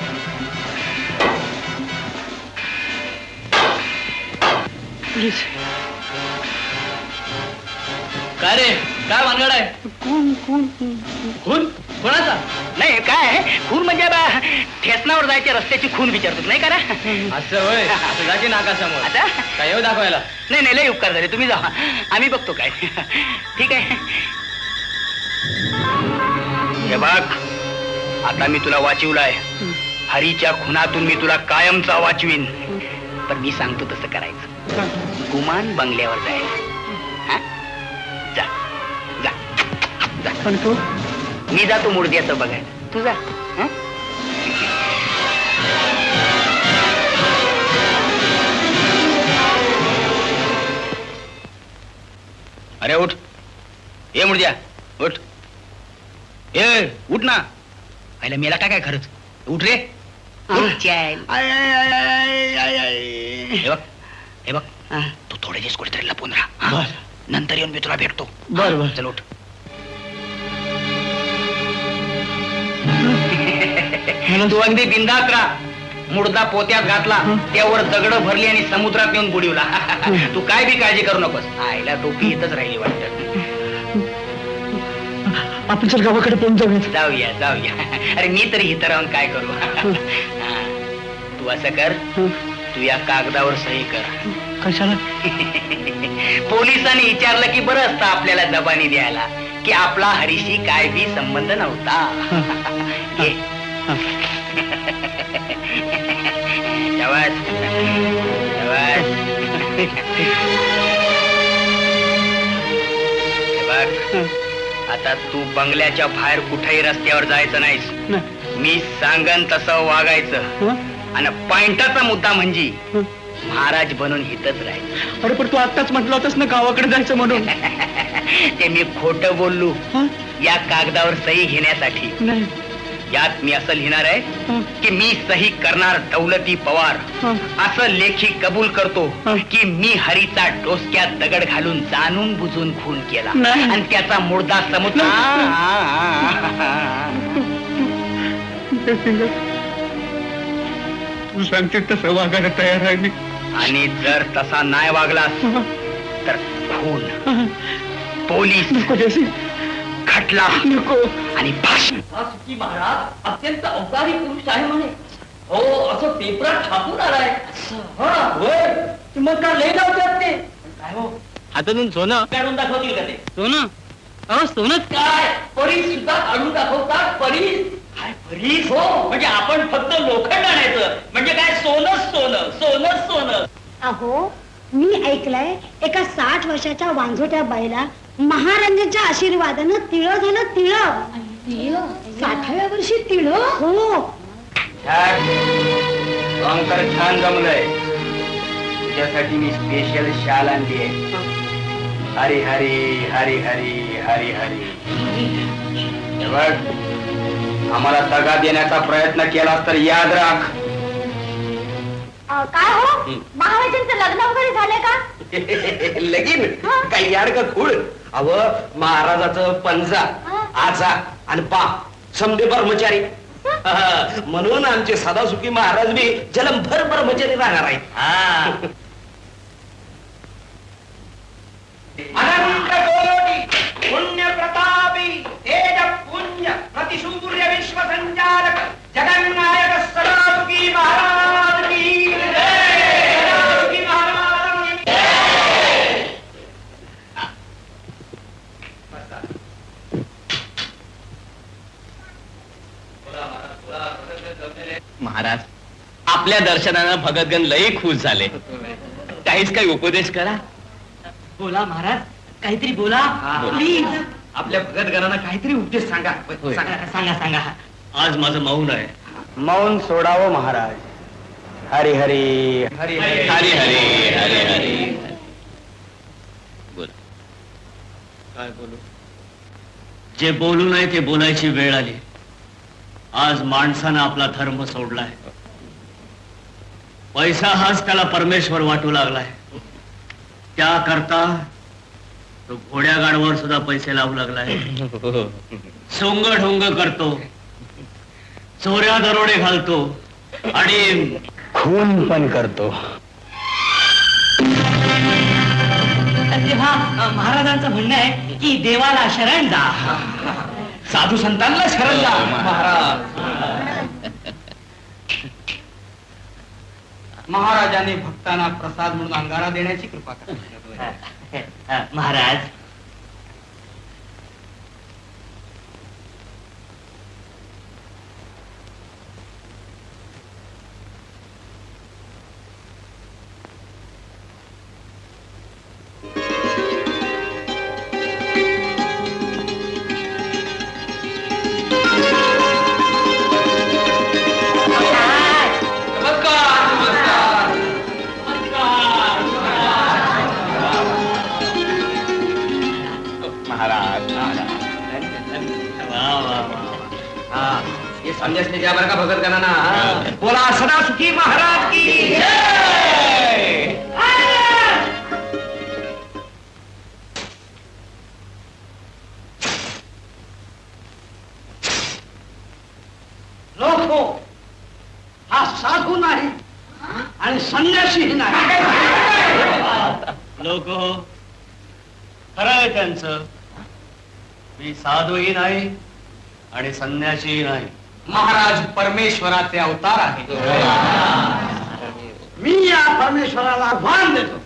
पोलीस काय रे, काय भानगड आहे? कोण कोण खून कोणाचा? नाही काय खून म्हणजे ठेसनावर जायच्या रस्त्याची खून विचारतो नाही करा. असं होय, असं जा की नाकासमोर. आता काय येऊ दाखवायला? नाही नाही, लय उपकार झाले, तुम्ही जा, आम्ही बघतो काय. ठीक आहे. हे बघ, आता मी तुला वाचवलाय. हरीच्या खुनातून मी तुला कायमचा वाचवीन. पण मी सांगतो तसं करायचं. गुमान बंगल्यावर जायचं. जा जा जा. पण तो मी जातो मुर्द्याचं बघायला, तू जा. हं? अरे उठ, ये मुर्द्या उठ. ए उठ ना. आयला मेला काय खरंच. उठ रे. उठ. हे बघ, हे बघ, तू थोडे दिवस कुठेतरी लपून राहा. नंतर येऊन मी तुला भेटतो. बर. चल उठ. तू अगदी बिंदास राहा. मुडदा पोत्यात घातला, त्यावर दगड भरली आणि समुद्रात नेऊन बुडवला. तू काय बी काळजी करू नकोस. आईला टोपी इथंच राहिली वाटत. आपण चल गावाकडे पोहोच जाऊयात. जाऊया जाऊया. अरे मी तरी इथं राहून काय करू. हा, तू असं कर, तू या कागदावर सही कर. कशाला? पोलिसांनी विचारलं की बरं असतं आपल्याला जबानी द्यायला की आपला हरीशी काय बी संबंध नव्हता. घे. शाबास, शाबास. हे बघ, आता तू बंगल्याच्या बाहेर कुठेही रस्त्यावर जायचं नाहीस. मी सांगन तसं वागायचं. आणि पॉइंटाचा मुद्दा म्हणजे महाराज बनून हितच राहायचं. अरे पण तू आत्ताच म्हटलं होतंस ना गावाकडे जायचं म्हणून. ते मी खोटं बोललो या कागदावर सही घेण्यासाठी. नाही. यात मी असं लिहिणार आहे की मी सही करणार दौलती पवार. असं लेखी कबूल करतो की मी हरीचा डोसक्यात दगड घालून जाणून बुजून खून केला आणि त्याचा मुर्दा समुद्र. तू सांगते तसं वागायला तयार आहे मी. आणि जर तसा नाही वागलास तर खून, पोलीस, खटला नको. आणि फाशी. महाराज अत्यंत अवतारी पुरुष आहे म्हणे. हो असं पेपरात छापून आलाय मग का लय लावतात ते काय हो हातातून सोनं काढून दाखवतील का ते सोनं अहो सोनं काय परीस सुद्धा काढून दाखवतात परीस काय परीस हो म्हणजे आपण फक्त लोखंड आणायचं म्हणजे काय सोनच सोनं सोनच सोनं अहो मी ऐकलंय एका 60 वर्षाच्या वांझोट्या बाईला महाराजांच्या आशीर्वादानं तिळ झालं तिळ 60व्या वर्षी तिळ हो अंकर छान जमलंय तुझ्यासाठी मी स्पेशल शाल आणली आहे हरी हरी हरी हरी हरी हरी हे बघ आम्हाला दगा देण्याचा प्रयत्न केलास तर याद राख काय हो महाराजांचं लग्न वगैरे झालंय का लगीन काही यार का खूळ अव महाराजाचं पंजा आजा आणि पा समदे ब्रह्मचारी म्हणून आमचे सदासुखी महाराज बी जलमभर ब्रह्मचारी राहणार आहेत अनंत कोटी पुण्य प्रतापी तेज पुण्य प्रतिसूर्य विश्व संचालक जगन्नायक सदासुखी महाराज की जय! सदासुखी महाराज की जय! महाराज आपल्या दर्शनानं भगतगण लई खुश झाले काहीच काही उपदेश करा बोला महाराज काहीतरी बोला प्लीज आपल्या भगतगणांना काहीतरी उपदेश सांगा सांगा सांगा आज माझं मौन आहे मौन सोडावं महाराज हरी हरी हरी हरी हरी हरी हरी बोल काय बोलू जे बोलू नये ते बोलायची वेळ आली आज माणसानं आपला धर्म सोडलाय पैसा हाच त्याला परमेश्वर वाटू लागलाय त्याकरता तो घोड्या गाडवर सुद्धा पैसे लावू लागलाय सोंग ढोंग करतो चोऱ्या दरोडे घालतो आणि खून पण करतो तेव्हा महाराजांचं म्हणणं आहे की देवाला शरण जा साधू संतांना शरण जा महाराज महाराजांनी भक्तांना प्रसाद म्हणून अंगारा देण्याची कृपा करा महाराज हे संदेश द्या बरं का भगतगणांना बोला सदासुखी महाराज की जय! लोको हा साधू नाही आणि संन्यासीही नाही लोक खरं आहे त्यांचं मी साधूही नाही आणि संन्यासीही नाही महाराज परमेश्वराचे अवतार आहे मी या परमेश्वराला आव्हान देतो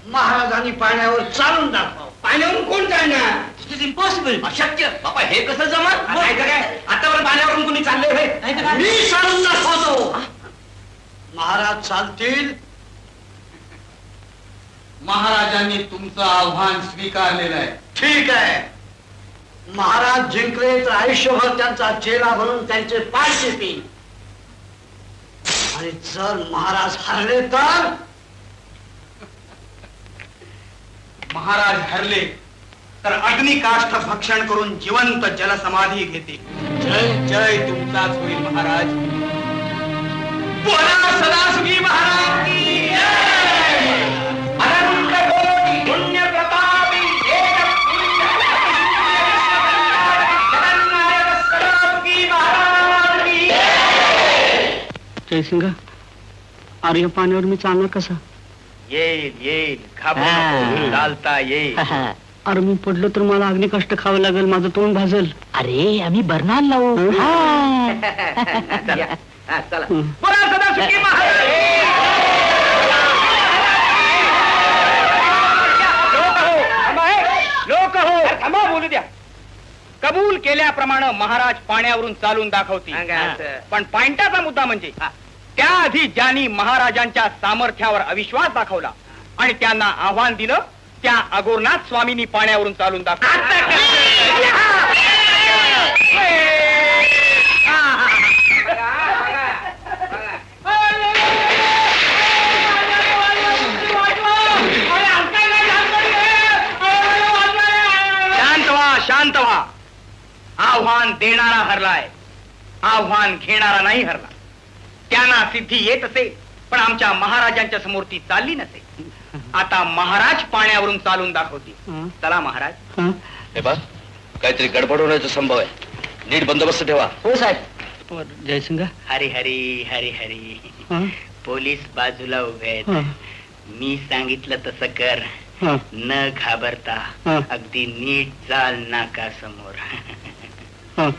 महाराजांनी पाण्यावर चालून दाखवा पाण्यावरून कोण चालणार इट इज इम्पॉसिबल अशक्य बाबा हे कसं जमत नाही तर काय आतावर पाण्यावरून कोणी चालले मी चालून दाखवतो महाराज चालतील महाराजांनी तुमचं आव्हान स्वीकारलेलं आहे ठीक आहे महाराज जिंकले तर आयुष्यभर त्यांचा चेला म्हणून त्यांचे पाय देतील आणि जर महाराज हरले तर महाराज हरले तर अग्निकाष्ठ भक्षण करून जिवंत जलसमाधी घेते जय जय तुमचाच होईल महाराज बोला सदासुखी महाराज की जय! अनंत कोटी पुण्य प्रतापी तेज पुण्य जगन्नायक सदासुखी महाराज की जय! जयसिंग आर्य पाण्यावर मी चालणार कसा येईल येईल घाबरू नको, चालता येईल अरे मी पडलो तर मला अग्नी कष्ट खावं लागेल, माझं तोंड भाजल. अरे आम्ही बर्नाल लावू. चला बोला सदा सुखी महाराज. लोक हो थांबा बोलू द्या. कबूल केल्याप्रमाणे महाराज पाण्यावरून चालून दाखवतील, पण पॉइंटाचा मुद्दा म्हणजे त्याआधी ज्यांनी महाराजांच्या सामर्थ्यावर अविश्वास दाखवला आणि त्यांना आव्हान दिलं, त्या अगोरनाथ स्वामींनी पाण्यावरून चालून शांत व्हा. आव्हान देणारा हरलाय, आव्हान घेणारा नाही हरला. त्यांना सिद्धी येत असेल, पण आमच्या महाराजांच्या समोर ती चालली नसेल. आता महाराज पाण्यावरून चालून दाखवतील. चला महाराज. हे बा, काहीतरी गडबड होण्याचा संभव आहे. नीट बंदोबस्त ठेवा. हो साहेब. जयसिंगा. हरी हरी हरी हरी. हं? पोलीस बाजूला उभे आहेत. हं. मी सांगितलं तसं कर, हं. न घाबरता हं. अगदी नीट चाल नाका समोर. हं.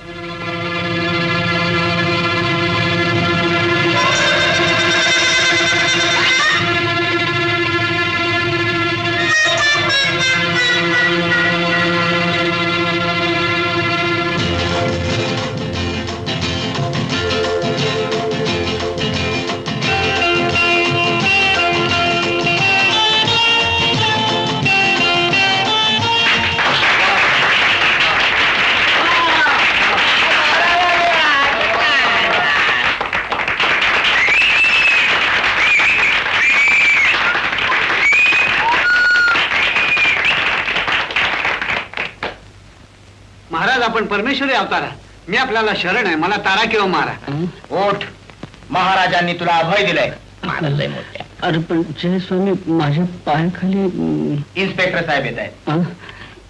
महाराज, आपण परमेश्वरी अवतारा. मी आपल्याला शरण आहे, मला तारा किंवा मारा. ओठ. महाराजांनी तुला अभय दिलंय. मानलंय मोठ्या. अरे पण जय स्वामी, माझ्या पायाखाली. इन्स्पेक्टर साहेब येत आहेत.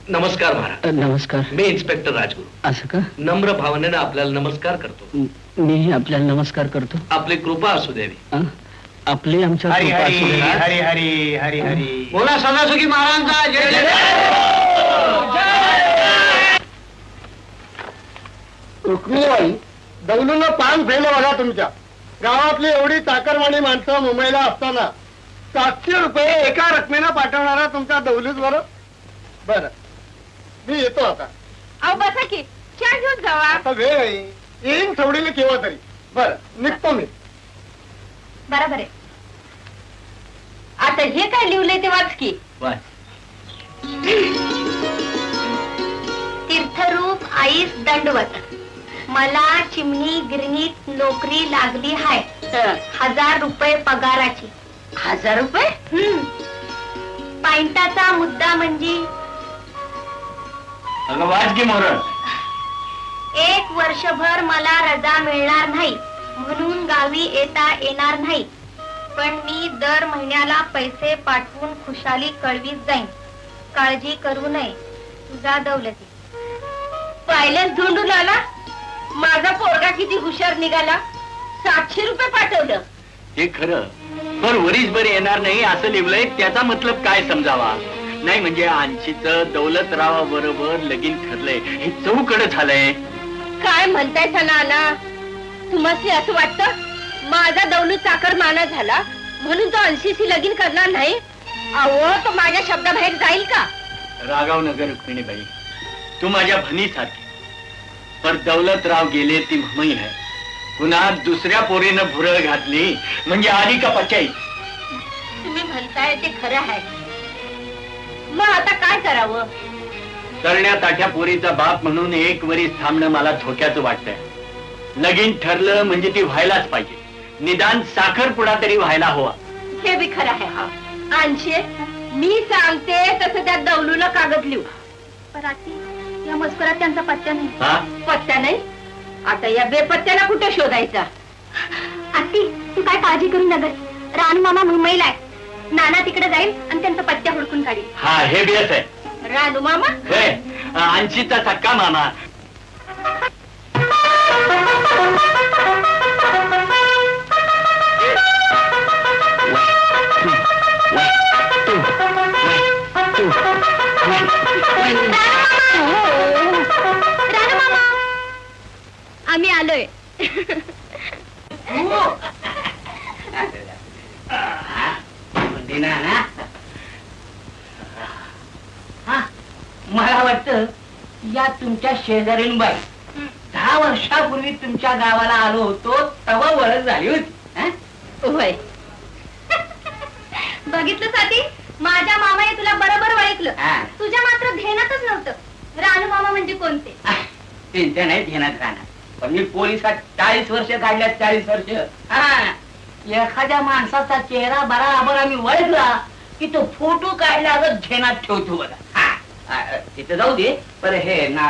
नमस्कार महाराज. नमस्कार. मी इन्स्पेक्टर राजगुरू असं का? नम्र भावनेनं आपल्याला नमस्कार करतो. मीही आपल्याला नमस्कार करतो. आपली कृपा असू द्यावी. हं? आपली आमच्या हरी कृपा हरी असू दे. हरी हरी हरी हरी. बोला सदासुखी महाराजांचा जय रुक्मिणीबाई, दौलूला पान फेल बघा तुमच्या. गावातली एवढी चाकरमानी माणसं मुंबईला असताना 700 रुपये एका रकमेनं पाठवणारा तुमचा दौलूच बरं. बरं, मी येतो आता. अहो बसा की, चहा घेऊन जावा. आता वेळ आहे, येईन थोडीला केव्हा तरी. बरं, निघतो मी. बरोबर आहे. आता हे काय लिहिलंय ते वाच की. तीर्थरूप आईस दंडवत, मला चिमणी गिरणीत नोकरी लागली हाय. 1000 रुपये पगाराची. 1000 रुपये? पॉइंटाचा मुद्दा म्हणजे अगं वाज की मोरण. 1 वर्षभर मला रजा मिळणार नाही, म्हणून गावी येता येणार नाही. पण मी दर महिन्याला पैसे पाठवून खुशाली कळवीत जाईन. काळजी करू नये. तुझा दौलती. पाहिलंच धुंडून आला. माझा पोरगा किती हुशार निघाला. 700 रुपये पाठवलं. हे खरं, पण वरीसभर येणार नाही असं लिहिलंय. त्याचा मतलब काय समजावा. नाही म्हणजे आणशीचं दौलतरावा बरोबर लगीन ठरलंय. हे चौकड झालंय. काय म्हणताय नाना? तुम्हाला असं वाटतं माझा दौलू चाकर माना झाला म्हणून तो अंशीशी लगीन करणार नाही? अहो, तो माझ्या शब्दाबाहेर जाईल का? रागाव नगर रुक्मिणीबाई, तू माझ्या भनीसारखी. पर दौलतराव गेले ती म्हमई आहे. पुन्हा दुसऱ्या पोरीनं भुरळ घातली म्हणजे आली का पचाई. तुम्ही म्हणताय ते खरं आहे. मग आता काय करावं? तरण्या ताठ्या पोरीचा बाप म्हणून 1 वरीस थांबणं मला धोक्याचं वाटतंय. लगीन ठरलं म्हणजे ती व्हायलाच पाहिजे. निदान साखरपुडा तरी व्हायला हवा. हे बी खरं आहे. अंशे, मी सांगते तसं त्या दौलूला कागद लिहू. पण आती, या मजकुरात त्यांचा पत्ता नाही. हा? पत्ता नाही? आता या बेपत्त्याला कुठे शोधायचा? आती, तू काय काळजी करू नगर. रानू मामा मुंबईला आहे. नाना तिकडे जाईल आणि त्यांचा पत्त्या हुडकून काढील. हा, हे बेस आहे. रानू मामा? अंशीचा सक्का मामा. One, two, आलोय. मला वाटतं या तुमच्या शेजारीण बाई 10 वर्षापूर्वी तुमच्या गावाला आलो होतो तेव्हा ओळख झाली होती. हं? होय. बघितलं साथी, माझ्या मामाने तुला बरोबर ओळखलं. हा. तुझ्या मात्र ध्यानातच नव्हतं रानू मामा म्हणजे कोणते. त्यांच्या नाही ध्यानात राहणार, पण मी पोलिसात 40 वर्ष काढल्यात. 40 वर्ष. हा, एखाद्या माणसाचा चेहरा बराबर आम्ही ओळखला की तो फोटो काढला ध्यानात ठेवतो बघा. तिथे जाऊ दे, पण हे ना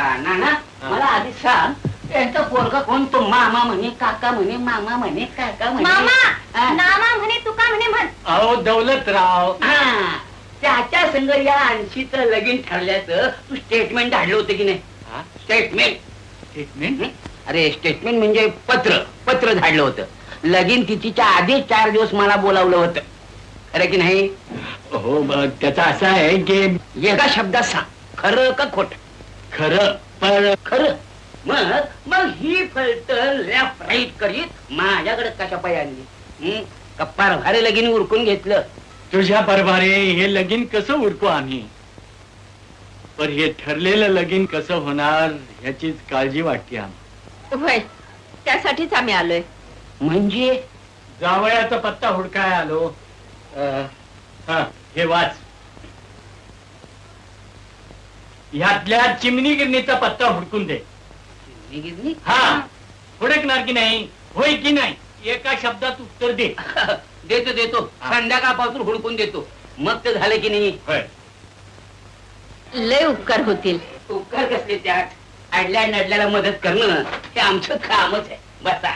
मला आधी सांग, त्यांचा पोरगा कोण? तो मामा म्हणे, काका म्हणे, मामा म्हणे, काका म्हणे. मामा नामा म्हणे, तुका म्हणे म्हण. अहो दौलतराव, हा, त्याच्या संग या 80चं लगीन ठरल्याचं तू स्टेटमेंट काढलं होतं की नाही? स्टेटमेंट. स्टेटमेंट? अरे स्टेटमेंट म्हणजे पत्र धाडलं होतं. लगीन तिथीच्या आधी 4 दिवस मला बोलावलं होतं, खरं की नाही? हो, त्याचा असं आहे की एका शब्दात सांग, खरं का खोट? खरं, पण खरं. मग ही फलट लेफ्ट राईट करीत माझ्याकडे कशा पाय आणली? कप्पार भारे लगीन उरकून घेतलं. तुझ्या बरोबरे हे लगीन कसं उरकू आम्ही? पण हे ठरलेलं लगीन कसं होणार ह्याचीच काळजी वाटते आम्हाला. होय, त्यासाठीच आम्ही आलोय. म्हणजे जावयाचा पत्ता हुडकाय आलो. हा, हे वाच. ह्यातल्या चिमणी गिरणीचा पत्ता हुडकून दे. गिरणी? हा, हुडकणार की नाही? होय की नाही? एका शब्दात उत्तर दे. देतो संध्याकाळपासून हुडकून देतो. मग ते झालं की नाही? होय. लय उपकार होतील. उपकार कसले त्यात? अडल्या नडल्याला मदत करणं हे आमचं कामच आहे. बसा.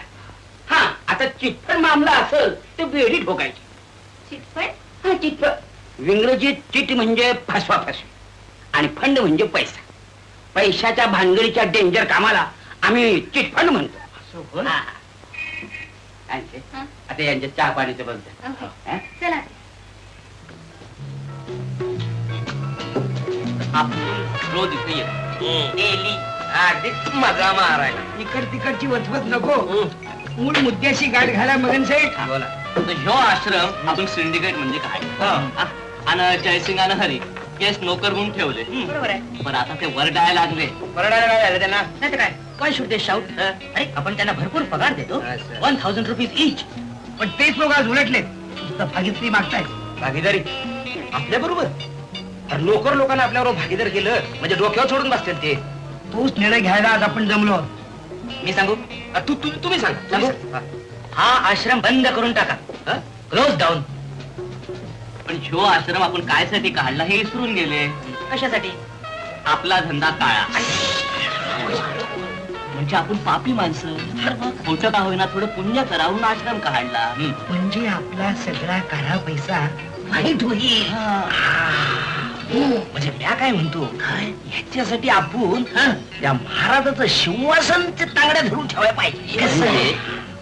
हा, आता चिटफंड मामला असेल तर बेडी ठोकायची. चिटफंड? हा, चिटफंड. इंग्रजीत चिट म्हणजे फसवाफसवी आणि फंड म्हणजे पैसा. पैशाच्या भानगडीच्या डेंजर कामाला आम्ही चिटफंड म्हणतो. हा. आणखी? हा. आता यांच्या चहा पाणीचं बघतो. ओके. चला. आपण रोज इथे येतो डेली. मजा मारायला इकड तिकडची वचवत नको. मूळ मुद्द्याशी गाठ घाला मगन सेठ. बोला. तर ह्यो आश्रम आपण सिंडिकेट म्हणजे काय? आणि जयसिंग आणि हरी केस नोकर म्हणून ठेवले. बरोबर आहे. पण आता ते वरडायला लागले. वरडायला काय झालं त्यांना? नाही तर काय, काय शुड दे शाऊट? अरे आपण त्यांना भरपूर पगार देतो, 1000 रुपीज इच. पण तेच लोक आज उलटले, भागीदारी मागताय. भागीदारी आपल्या बरोबर? नोकर लोकांना आपल्याबरोबर भागीदार केलं म्हणजे डोक्यावर सोडून बसतील ते. तोच निर्णय घ्यायला आज आपण जमलो. मी सांगू? तुम्ही सांग. हा आश्रम बंद करून टाका, क्लोज डाऊन. पण ह्यो आश्रम आपण काय साठी काढला हे विसरून गेले. कशासाठी? आपला धंदा काळा. म्हणजे आपण पापी माणसं, खोटं का होईना थोडं पुण्य करावून आश्रम काढला. म्हणजे आपला सगळा काळा पैसा वाईट होईल. म्हणजे म्या काय म्हणतो, ह्याच्यासाठी आपण या महाराजाचं सिंहासन तांगड्या धरून ठेवायला पाहिजे. कसं आहे,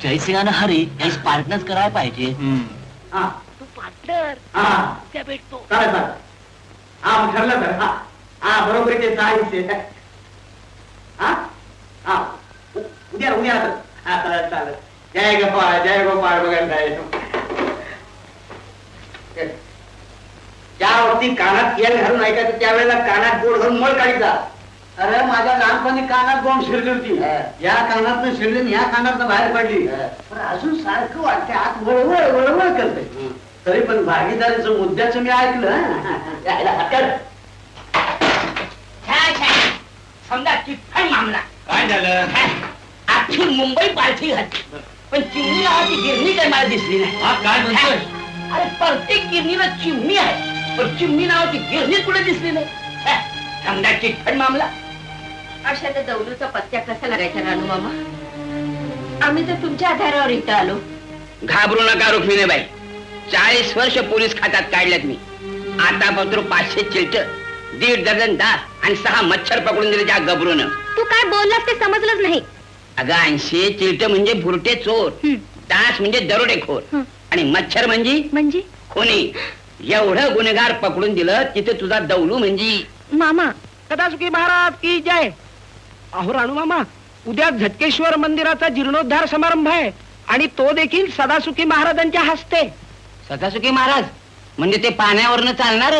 जयसिंग आणि हरी हे पार्टनर्स करायला पाहिजे. तू पार्टनर त्या भेटतो. ठरलं तर. हा, बरोबर ते 6 हिस्से. उद्या चालेल. जय गोपाळ बघा. त्या बाबतीत कानात तेल घालून ऐकायचं, त्यावेळेला कानात गोड घालून मळ काढीचा. अरे माझ्या लहानपणी कानात बॉम्ब शिरली होती. या कानात शिरली, या कानात बाहेर पडली. पण अजून सारखं वाटते, आत वळवळ करते. तरी पण भागीदारीचं मुद्द्याचं मी ऐकलं. समजा चिटफंड मामला काय झालं? अख्खी मुंबई पालथी घातली, पण चिमणी नावाची गिरणी काही मला दिसली नाही. हा, काय म्हणतोय? अरे प्रत्येक गिरणीला चिमणी आहे, पण चिमणी नावाची गिरणी कुठे दिसली नाही. समजा चिटफंड मामला. अशा त्या दौलूचा पत्त्या कसा लागायचा रानू मामा? आम्ही तर तुमच्या आधारावर इथं आलो. घाबरू नका रुक्मिणीबाई, 40 वर्ष पोलीस खात्यात काढल्यात मी. आता पत्र 500 चिलट, 1.5 डझन दास आणि 6 मच्छर पकडून दिले त्या गबरून. तू काय बोललास ते समजलंच नाही. अगं 80 चिलट म्हणजे भुरटे चोर, दास म्हणजे दरोडेखोर आणि मच्छर म्हणजे कोणी. एवढं गुन्हेगार पकडून दिलं तिथे तुझा दौलू म्हणजे मामा. कदासुखी महाराज की जय. अहो राणू मामा, उद्या झटकेश्वर मंदिराचा जीर्णोद्धार समारंभ आहे आणि तो देखील सदासुखी महाराजांच्या हस्ते. सदासुखी महाराज म्हणजे ते पाण्यावरनं चालणार?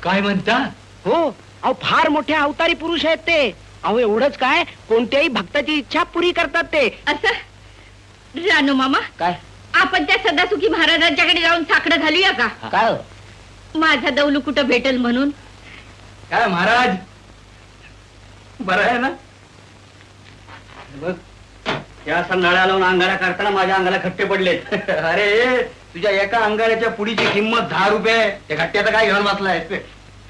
काय म्हणता? हो, अहो फार मोठे अवतारी पुरुष आहेत ते. अहो एवढंच काय, कोणत्याही भक्ताची इच्छा पुरी करतात ते. असं रानू मामा, काय आपण त्या सदासुखी महाराजांच्याकडे जाऊन साकडं घालूया का? काय हो? माझा दौलू कुठं भेटेल म्हणून. काय महाराज, बरं आहे ना? बघ, या संध्याळ्या लावून अंगारा करताना माझ्या अंगाला खट्टे पडलेत. अरे तुझ्या एका अंगाऱ्याच्या पुडीची किंमत 10 रुपये. ते खट्ट्याचं काय घेऊन बसलाय?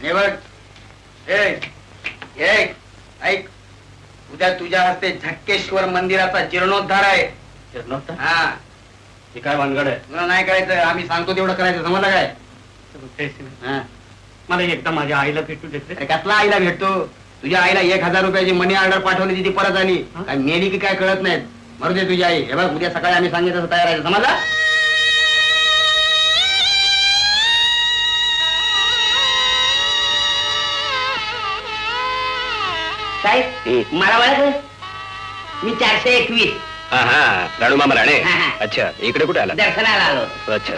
हे बघ, ऐक, उद्या तुझ्या हस्ते झटकेश्वर मंदिराचा जीर्णोद्धार आहे. जीर्णोद्धार? हा. हे काय भानगड आहे? तुला नाही करायचं, आम्ही सांगतो तेवढं करायचं, समजलं काय? हा. मला एकदा माझ्या आईला भेटू देते. कसला आईला भेटतो? तुझ्या आईला 1000 रुपयाची मनी ऑर्डर पाठवली, ती परत आली. काय मेली की काय कळत नाहीत. मरू दे तुझी आई. हे बघ, उद्या सकाळी आम्ही सांगितलं तसं तयार आहे, समजला? साहेब मला ओळख? मी 421. राणू मामा राणे. हा, हा. अच्छा, इकडे कुठे आला? दर्शनाला आलो. अच्छा.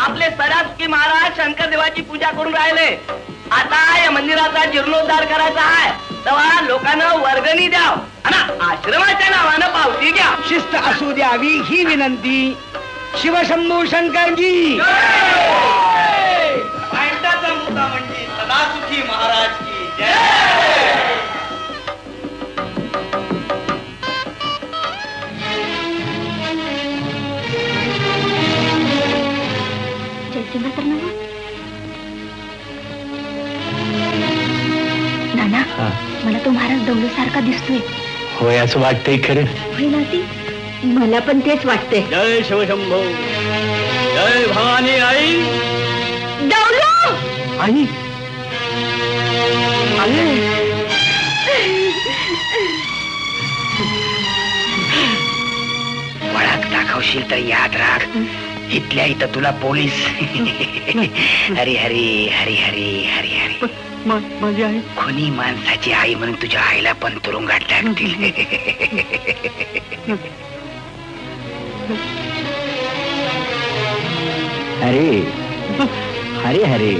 आपले सदासुखी महाराज शंकर देवाची पूजा करून राहिले. आता या मंदिराचा जीर्णोद्धार करायचा आहे, तेव्हा लोकांना वर्गणी द्याव आणि आश्रमाच्या नावानं पावती घ्या. शिस्त असू द्यावी ही विनंती. शिवशंभू शंकरजी. पायंटाचा मुद्दा म्हणजे सदासुखी महाराज की जय. जयसिंग तर नाना, मला तो महाराज दौलू सारखा दिसतोय. होय असं वाटतंय खरं. होय ना ती? मला पण तेच वाटते. जय शिवशंभो. जय भवानी आई. दौलू! आई ओळख दाखवशील तर याद राख, इथल्या इथं तुला पोलीस. हरी हरी हरी हरी हरी हरी. माझी आई. खुनी माणसाची आई म्हणून तुझ्या आईला पण तुरुंगात टाकतील. अरे हरे हरे.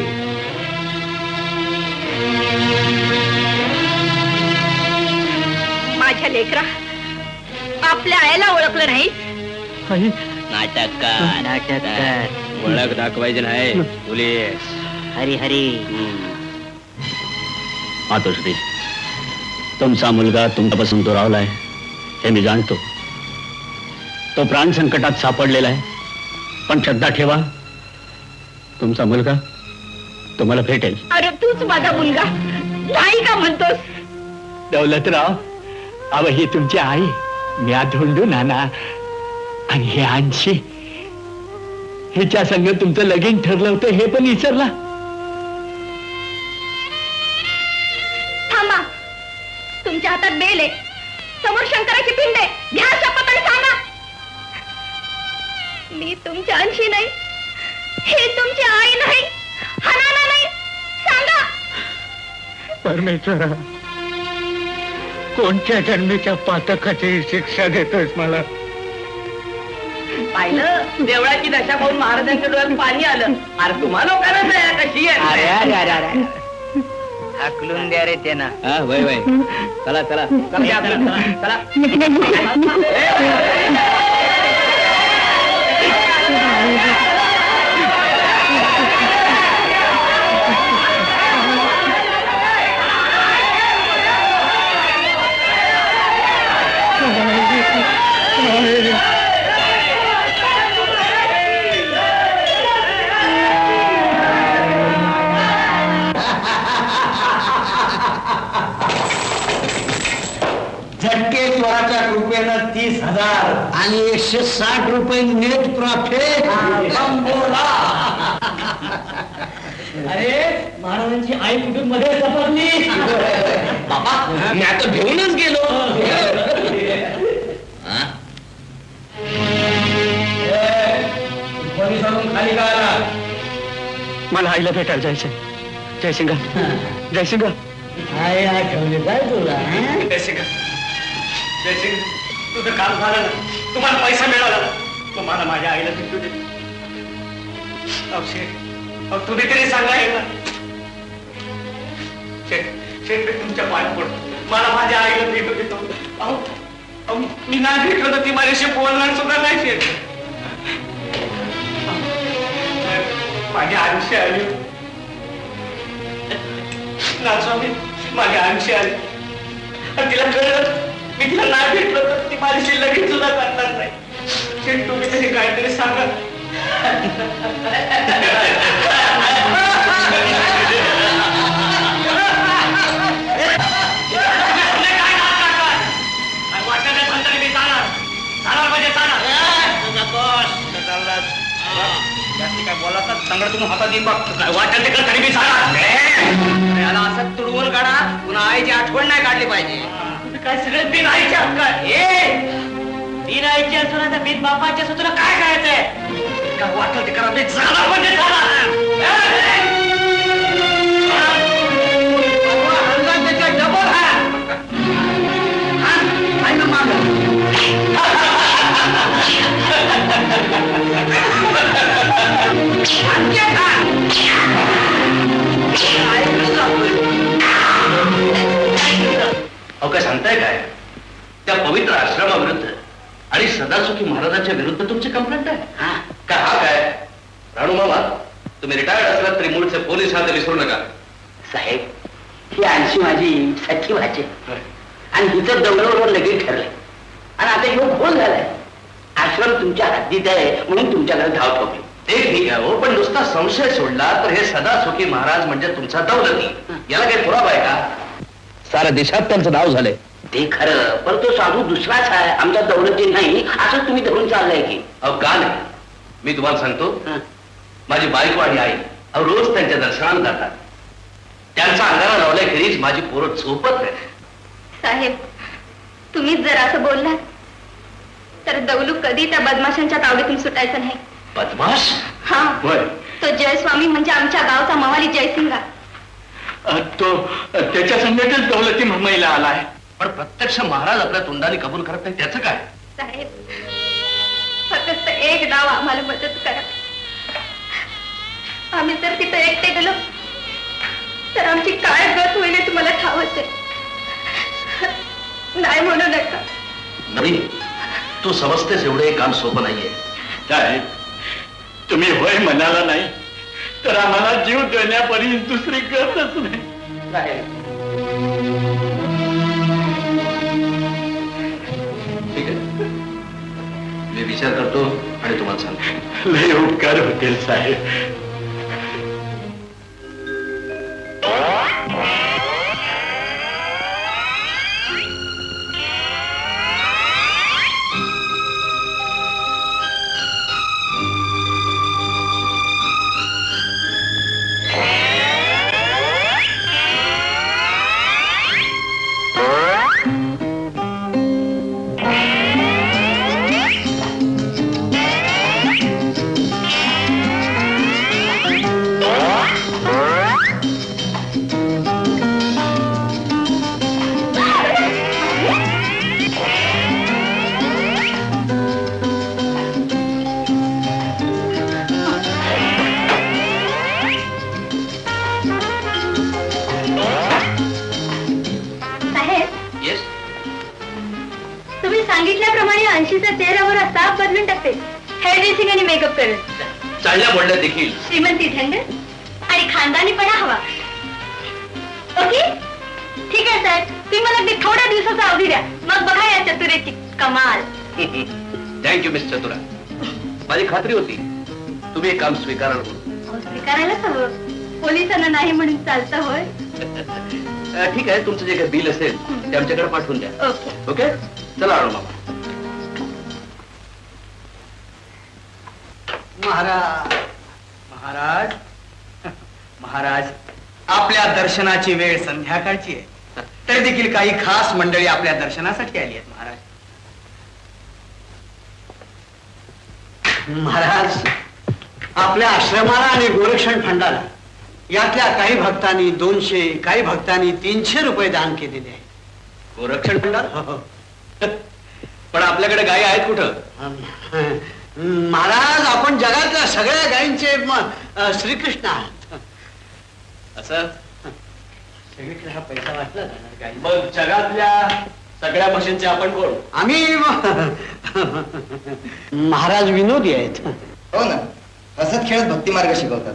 माझ्या लेकरा, आपल्या आईला ओळखलं नाही? आई नाटककार. ओळख दाखवायची नाही, पोलीस. हरी हरी. मातोश्री, तुमचा मुलगा तुमच्यापासून दुरावलाय हे मी जाणतो. तो प्राण संकटात सापडलेला आहे, पण श्रद्धा ठेवा, तुमचा मुलगा तुम्हाला भेटेल. अरे तूच माझा मुलगा नाही का म्हणतोस? दौलतराव, अव ही तुमची आई, मी धोंडू नाना आणि हे आणशी. हिच्या संग तुमचं लगीन ठरलं होतं हे पण विसरला. थांबा, तुमच्या हातात बेल आहे, समोर शंकराची पिंड आहे, घ्या शपथ आणि सांगा. मी तुमच्या अंशी नाही, हे तुमची आई नाही, हनाना नाही, सांगा. परमेश्वरा, कोणत्या जन्मीच्या पातकाची शिक्षा देतोयस मला? पाहिलं, देवळाची दशा पाहून महाराजांच्या डोळ्यात पाणी आलं. अरे तुम्हा लोकांना दया कशी आहे? हाकलून द्या रे त्यांना. वय वय, चला चला चला. 30,000 आणि 160 रुपये नेट प्रॉफिट. अरे महाराजांची आई कुठून मध्ये सापडली बाबा मी आता घेऊनच गेलो पोलिसांकडून खाली का आला मला आईला भेटायला जायचंय. जयसिंगा जयसिंगा आई आठवले काय तुला तुझं काम झालं ना, तुम्हाला पैसा मिळाला ना, तुम्हाला माझ्या आईला भेटू दे. तुम्ही तरी सांगा ना शेठ, मी तुमच्या पाया पडतो, मला माझ्या आईला भेटू देतो. अहो, मी नाही भेटलो तर ती माझ्याशी बोलणार सुद्धा नाही शेठ. माझे आयुष्य आली ना स्वामी, माझे आयुष्य आले आणि तिला कळलं मी तिला नाही भेटलो तर ती माझ्याशी लगेच सुद्धा करणार नाही. शेठ, तुम्ही तरी काहीतरी सांगा. असं तुडवून काढा पुन्हा आईची आठवण नाही काढली पाहिजे. काय सगळे बिन आईचे हक्क तीन आईची असून आता बिन बापाची असं तुला काय करायचंय? काय वाटलं ते करा, मी झाला म्हणजे झाला. डबल अहो काय सांगताय काय? त्या पवित्र आश्रमाविरुद्ध आणि सदासुखी महाराजांच्या विरुद्ध तुमची कंप्लेंट आहे? काय हा काय राणू मामा, तुम्ही रिटायर्ड असलात तरी मूळचे पोलीस हा ते विसरू नका. साहेब, ही आणशी माझी सख्खी भाची आणि हिचं दौलवर लगेच ठरलंय आणि आता ह्यो फोन झालाय. आश्रम तुमच्या हद्दीत आहे म्हणून तुमच्याकडे धाव ठोकली. ते ठीक आहे हो, पण नुसता संशय सोडला तर हे सदासुखी महाराज म्हणजे तुमचा दौलती, याला काही पुरावा आहे का? साऱ्या देशात त्यांचं नाव झालंय. ते खरं, पण तो साधू दुसराच आहे, आमच्या दौलती नाही असं तुम्ही धरून चाललंय की. अहो का नाही, मी तुम्हाला सांगतो, माझी बायको आणि आई अहो रोज त्यांच्या दर्शनाला जातात. त्यांचा अंगारा लावल्याखेरीज माझी पोरं झोपत नाही. साहेब, तुम्हीच जर असं बोललात तर दौलू कधी त्या बदमाशांच्या तावडीतून सुटायचं नाही. बदमाश? हा, होय. तो जयस्वामी म्हणजे आमच्या गावचा मवाली जयसिंगा. तो त्याच्या संघटनेत दौलती महिला आलाय, पण प्रत्यक्ष महाराज आपल्या तोंडाने कबूल करत नाही, त्याचं काय? साहेब, फक्त एक डाव आम्हाला मदत करा. आम्ही जर तिथं एकटे गेलो तर आमची काय गत होईल हे तुम्हाला ठावच आहे. नाही म्हणू नका. नाही, तू समजतेस एवढे हे काम सोपं नाहीये. साहेब, तुम्ही होय म्हणाला नाही तर आम्हाला जीव देण्यापर्यंत दुसरी गतच नाही. ठीक आहे, मी विचार करतो आणि तुम्हाला सांगतो. लय उपकार होतील साहेब. सांगितल्याप्रमाणे 80च्या चेहऱ्यावर साफ बदलून टाकते. हेअर ड्रेसिंग आणि मेकअप करेल. चालल्या बोलल्या देखील श्रीमंती थंड आणि खानदानीपणा हवा. ओके, ठीक आहे सर, तुम्ही मला अगदी थोड्या दिवसाचा अवधी द्या, मग बघा या चतुरेची कमाल. थँक्यू मिस चतुरा. माझी खात्री होती तुम्ही हे काम स्वीकाराल. स्वीकारायलाच हवं, पोलिसांना नाही म्हणून चालतं होय. ठीक आहे, तुमचं जे काही बिल असेल ते आमच्याकडे पाठवून द्या. ओके. ओके, चला अरुण मामा. महाराज. महाराज महाराज आपल्या दर्शनाची वेळ संध्याकाळची आहे, तरी देखील काही खास मंडळी आपल्या दर्शनासाठी आली आहेत. महाराज महाराज, आपल्या आश्रमाला आणि गोरक्षण फंडाला यातल्या काही भक्तांनी 200, काही भक्तांनी 300 रुपये दान केलेले आहे. गोरक्षण फंडात? पण आपल्याकडे गायी आहेत कुठं? महाराज, आपण जगातल्या सगळ्या गायींचे श्रीकृष्ण आहात. असं सगळीकडे हा पैसा वाटला जाणार गायी. मग जगातल्या सगळ्या मशीनचे आपण कोण? आम्ही महाराज विनोदी आहेत. हो ना, हसत खेळत भक्ती मार्ग शिकवतात.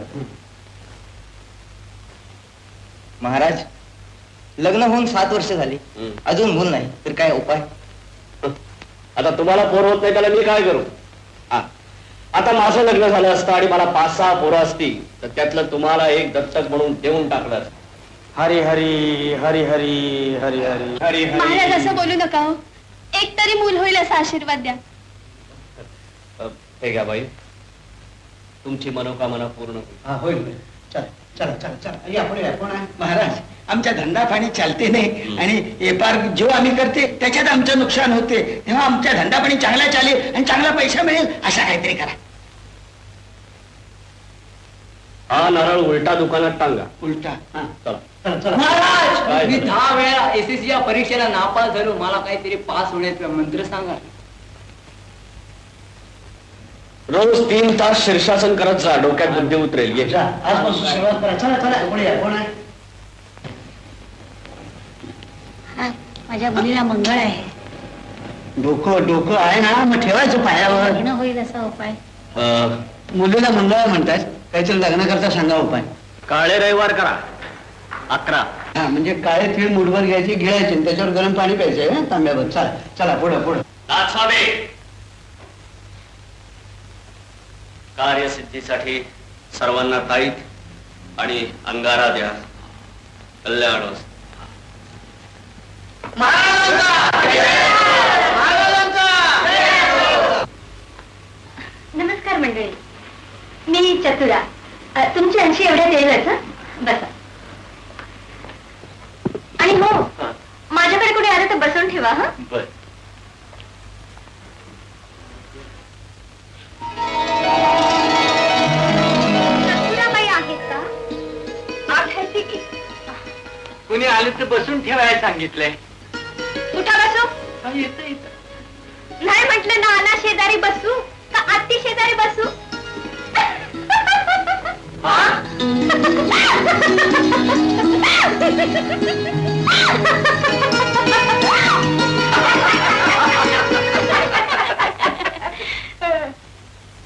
महाराज, लग्न होऊन 7 वर्ष झाली, अजून मूल नाही, तर काय उपाय? आता तुम्हाला पोर होत नाही त्याला मी काय करू? आता माझं लग्न झालं असतं आणि मला 5-6 पोरं असती, तर त्यातलं तुम्हाला एक दत्तक म्हणून देऊन टाकलं. हरी हरी हरी हरी हरी हरी हरी महाराज असं बोलू नका हो. एक तरी मूल होईल असा आशीर्वाद द्या. हे घ्या बाई, तुमची मनोकामना पूर्ण होईल. हा, होईल होईल. चला चला चला चला, या पुढे या. कोण आहे? महाराज आमच्या धंदा पाणी चालते नाही आणि व्यापार जो आम्ही करते त्याच्यात आमचं नुकसान होते, तेव्हा आमच्या धंदा पाणी चांगला चालेल आणि चांगला पैसा मिळेल असा काहीतरी करा. हा नारळ उलटा दुकानात टांगा. उलटा हा, चला. चला चला. महाराज, मी 10 वेळा एसएससी या परीक्षेला नापास झालो, मला काहीतरी पास होण्याचा मंत्र सांगा. रोज 3 तास शीर्षासन करत जा, डोक्यात बुद्धी उतरेल. ये. जा, आजपासून सुरुवात करा. चला चला, पुढे या. कोण आहे? माझ्या मुलीला मंगळ आहे. डोकं डोकं आहे ना, मग ठेवायचं पायावर. लग्न होईल असा उपाय. मुलीला मंगळ म्हणतात, काहीतरी लग्नाकरता सांगा उपाय. काळे रविवार करा 11. हा, म्हणजे काळे तीळ मुठभर घ्यायचे, गिळायचे आणि त्याच्यावर गरम पाणी प्यायचंय ना तांब्यावर. चला चला, पुढे पुढे. नाथस्वामी, कार्यसिद्धीसाठी सर्वांना ताईत आणि अंगारा द्या. कल्याण असो. नमस्कार मंडळी, मी चतुरा. तुमची 80 एवढ्यात येईलच. बसा. आणि हो, माझ्याकडे कोणी आलं तर बसवून ठेवा. हा, बर. चतुराबाई आहेत का? आठवते की. कुणी आले तर बसून ठेवायला सांगितलंय. उठा, बसू. नाही म्हटलं ना, आला शेजारी बसू का आत्ती शेजारी बसू?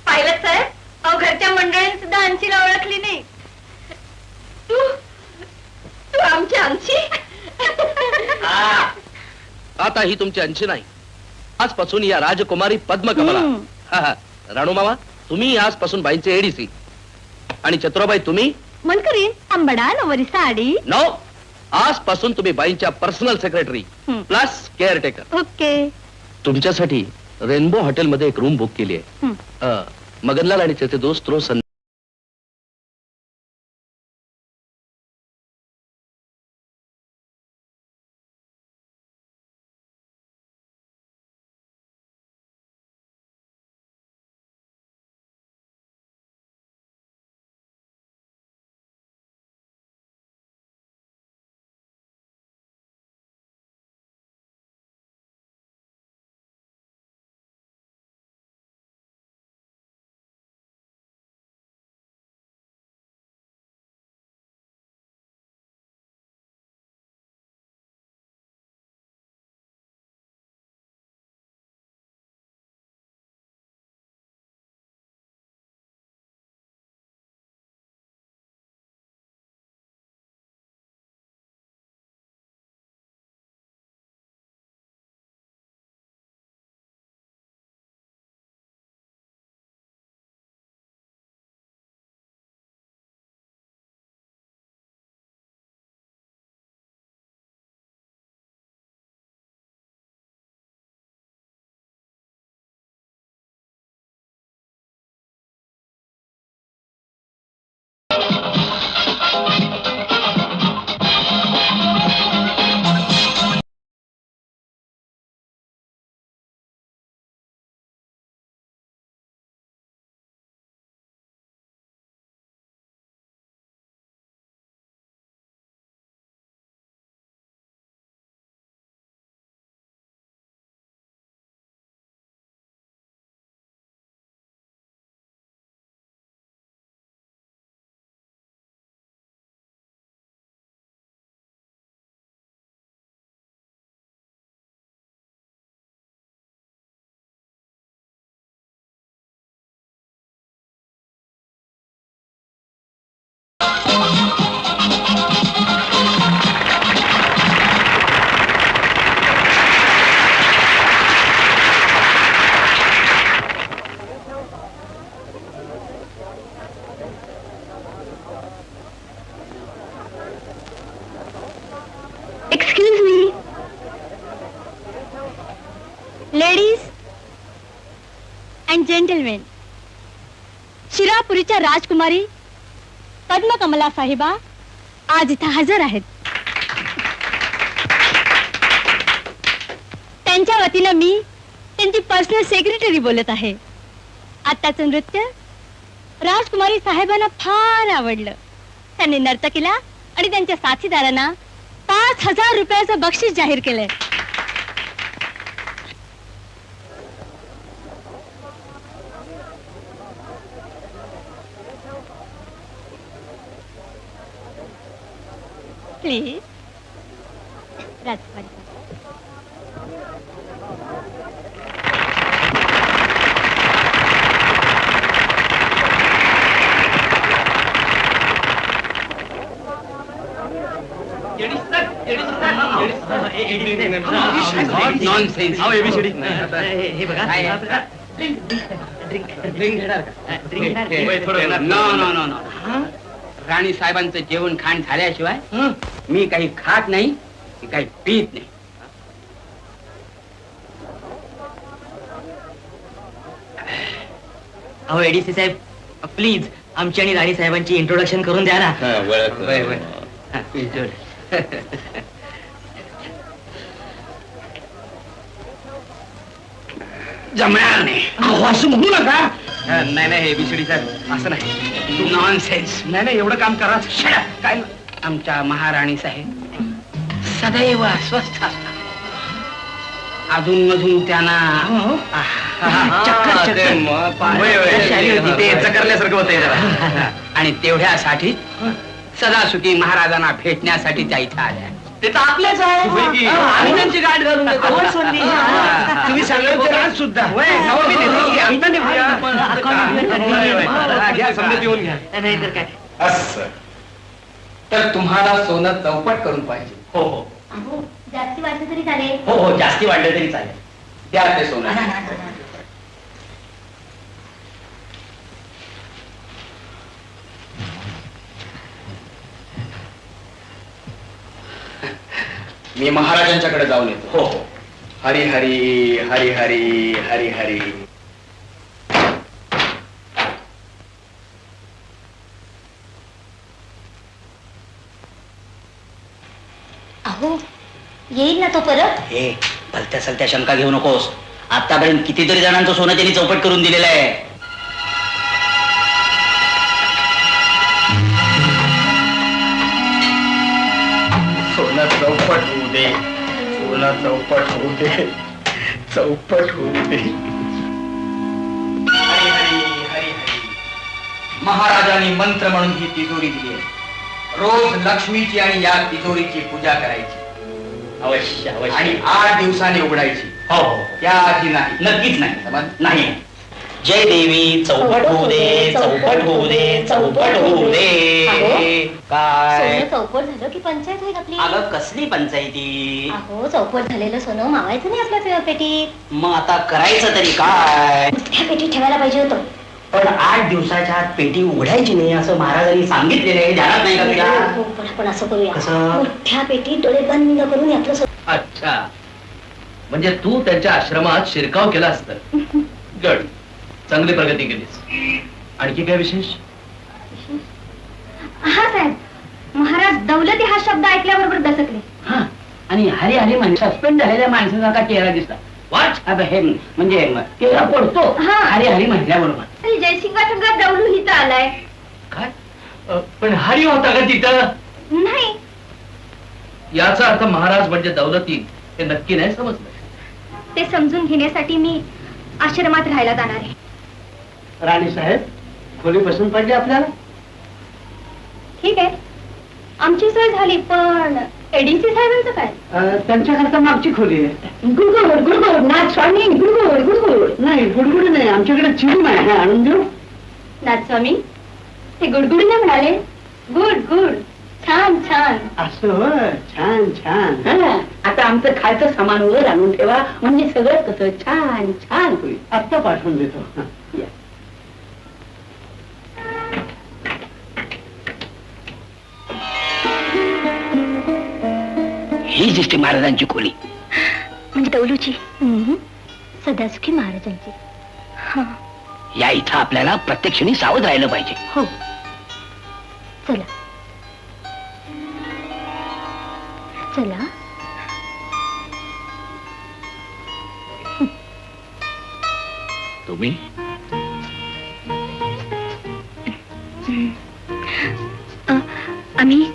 पाहिलं सर, अहो घरच्या मंडळींनी सुद्धा अंशीला ओळखली नाही. तू तू आमची अंशी. आता ही तुमची अंशी नाही, आजपासून या राजकुमारी पद्मकमला. राणू मामा, तुम्ही आजपासून बाईंचे एडीसी आणि चतुराबाई तुम्ही मनकरीन आंबडा नवरी साडी. नो, आजपासून तुम्ही बाईंच्या personal secretary plus caretaker. Okay. तुमच्यासाठी रेनबो हॉटेलमध्ये एक रूम बुक केली आहे. मगनलाल आणि त्याचे दोस्त रोज लेडीज अँड जेंटलमेन, शिरापुरीच्या राजकुमारी पद्मकमला साहेबा आज इथं हजर आहेत. त्यांच्या वतीनं मी त्यांची पर्सनल सेक्रेटरी बोलत आहे. आत्ताचं नृत्य राजकुमारी साहेबांना फार आवडलं. त्यांनी नर्तकीला आणि त्यांच्या साथीदारांना 5,000 रुपयाचं बक्षीस जाहीर केलंय. Please Rajkumari nonsense. राणी साहेबांचं जेवण खाण झाल्याशिवाय मी काही खात नाही की काही पीत नाही. अहो एडीसी साहेब, प्लीज आमची आणि राणी साहेबांची इंट्रोडक्शन करून द्या ना. वय, वय. जमणार नाही. असं म्हणू नका. नाही नाही एबीसीडी साहेब असं नाही. तू नॉनसेन्स. नाही नाही एवढं काम करा. काय आमच्या महाराणी साहेब सदैव अस्वस्थ असतात. अधून मधून त्यांना चक्करल्यासारखं होत. आणि तेवढ्यासाठी सदासुखी महाराजांना भेटण्यासाठी त्या इथे आल्या. ते तर आपलेच आहे. आम्ही त्यांची गाठ घालून देतो. तुम्ही सांगत राज सुद्धा नाहीतर काय. असं तर तुम्हाला सोनं चौपट करून पाहिजे. हो हो जास्ती वाटलं तरी चालेल. हो हो जास्ती वाढलं तरी चालेल. द्या ते सोनं. मी महाराजांच्याकडे जाऊन येतो. हो हो हरी हरी हरी हरी हरी हरी. अहो येईल ना तो परत. हे भलत्या सलत्या शंका घेऊ नकोस. आतापर्यंत कितीतरी जणांचं सोनं त्यांनी चौपट करून दिलेलं आहे. सोनं चौपट होऊ दे. सोनं चौपट होऊ दे. चौपट होऊ दे. हरी हरी हरी हरी. महाराजांनी मंत्र म्हणून ही तिजोरी दिली आहे. रोज लक्ष्मीची आणि या तिजोरीची पूजा करायची. अवश्य अवश्य. आणि 8 दिवसांनी उघडायची. हो हो त्याआधी नाही. नक्कीच नाही. समज? नाही. जय देवी. चौपट होऊ दे. चौपट होऊ दे. चौपट होऊ दे. काय सोनं चौपट झालं की पंचायत होईल आपली. अगं कसली पंचायती. अहो चौपट झालेलं सोनं मावायचं नाही आपल्या पेटीत. मग आता करायचं तरी काय. त्या पेटीत ठेवायला पाहिजे होतं. पण 8 दिवसाच्या आत पेटी उघडायची नाही असं महाराजांनी सांगितलेलं आहे. ध्यानात नाही का तुझ्या. हो, पण आपण असं करूया. कसं? मोठ्या पेटीत डोळे बंद करून यातलं सोनं. अच्छा म्हणजे तू त्यांच्या आश्रमात शिरकाव केला असत. गड चांगली प्रगती केलीस. आणखी काय विशेष. हा साहेब, महाराज दौलती हा शब्द ऐकल्याबरोबर दचकले. हा आणि हरी हरी म्हणजे सस्पेंड झालेल्या माणसाचा चेहरा दिसला. वाच आता हे म्हणजे चेहरा पडतो. हा. हरी हरी म्हटल्याबरोबर. आणि जयसिंगा संघात दौलू हिथं आलाय. काय पण हरी होता का तिथं. नाही, याचा अर्थ महाराज म्हणजे दौलती हे नक्की नाही समजलं. ते समजून घेण्यासाठी मी आश्रमात राहायला जाणार आहे. राणी साहेब खोली पसंत पडली आपल्याला. ठीक आहे, आमची सोय झाली, पण एडीसी साहेबांचं काय. त्यांच्याकरता मागची खोली आहे. गुडगुड गुडगुड नाथ स्वामी गुडगुड गुडगुड. नाही गुडगुड नाही, आमच्याकडे चिरूम आहे. आणून देऊ. नाथ स्वामी ते गुडगुड नाही म्हणाले, गुड गुड. छान छान. असं होय. छान छान. आता आमचं खायचं सामान वर आणून ठेवा म्हणजे सगळं कसं छान छान होईल. आत्ता पाठवून देतो. या. ही जिष्टी महाराजांची खोली. म्हणजे दौलूची. सदा सुखी महाराजांची. हा. या इथं आपल्याला प्रत्येक क्षणी सावध राहिलं पाहिजे. हो, चला चला. तुम्ही आम्ही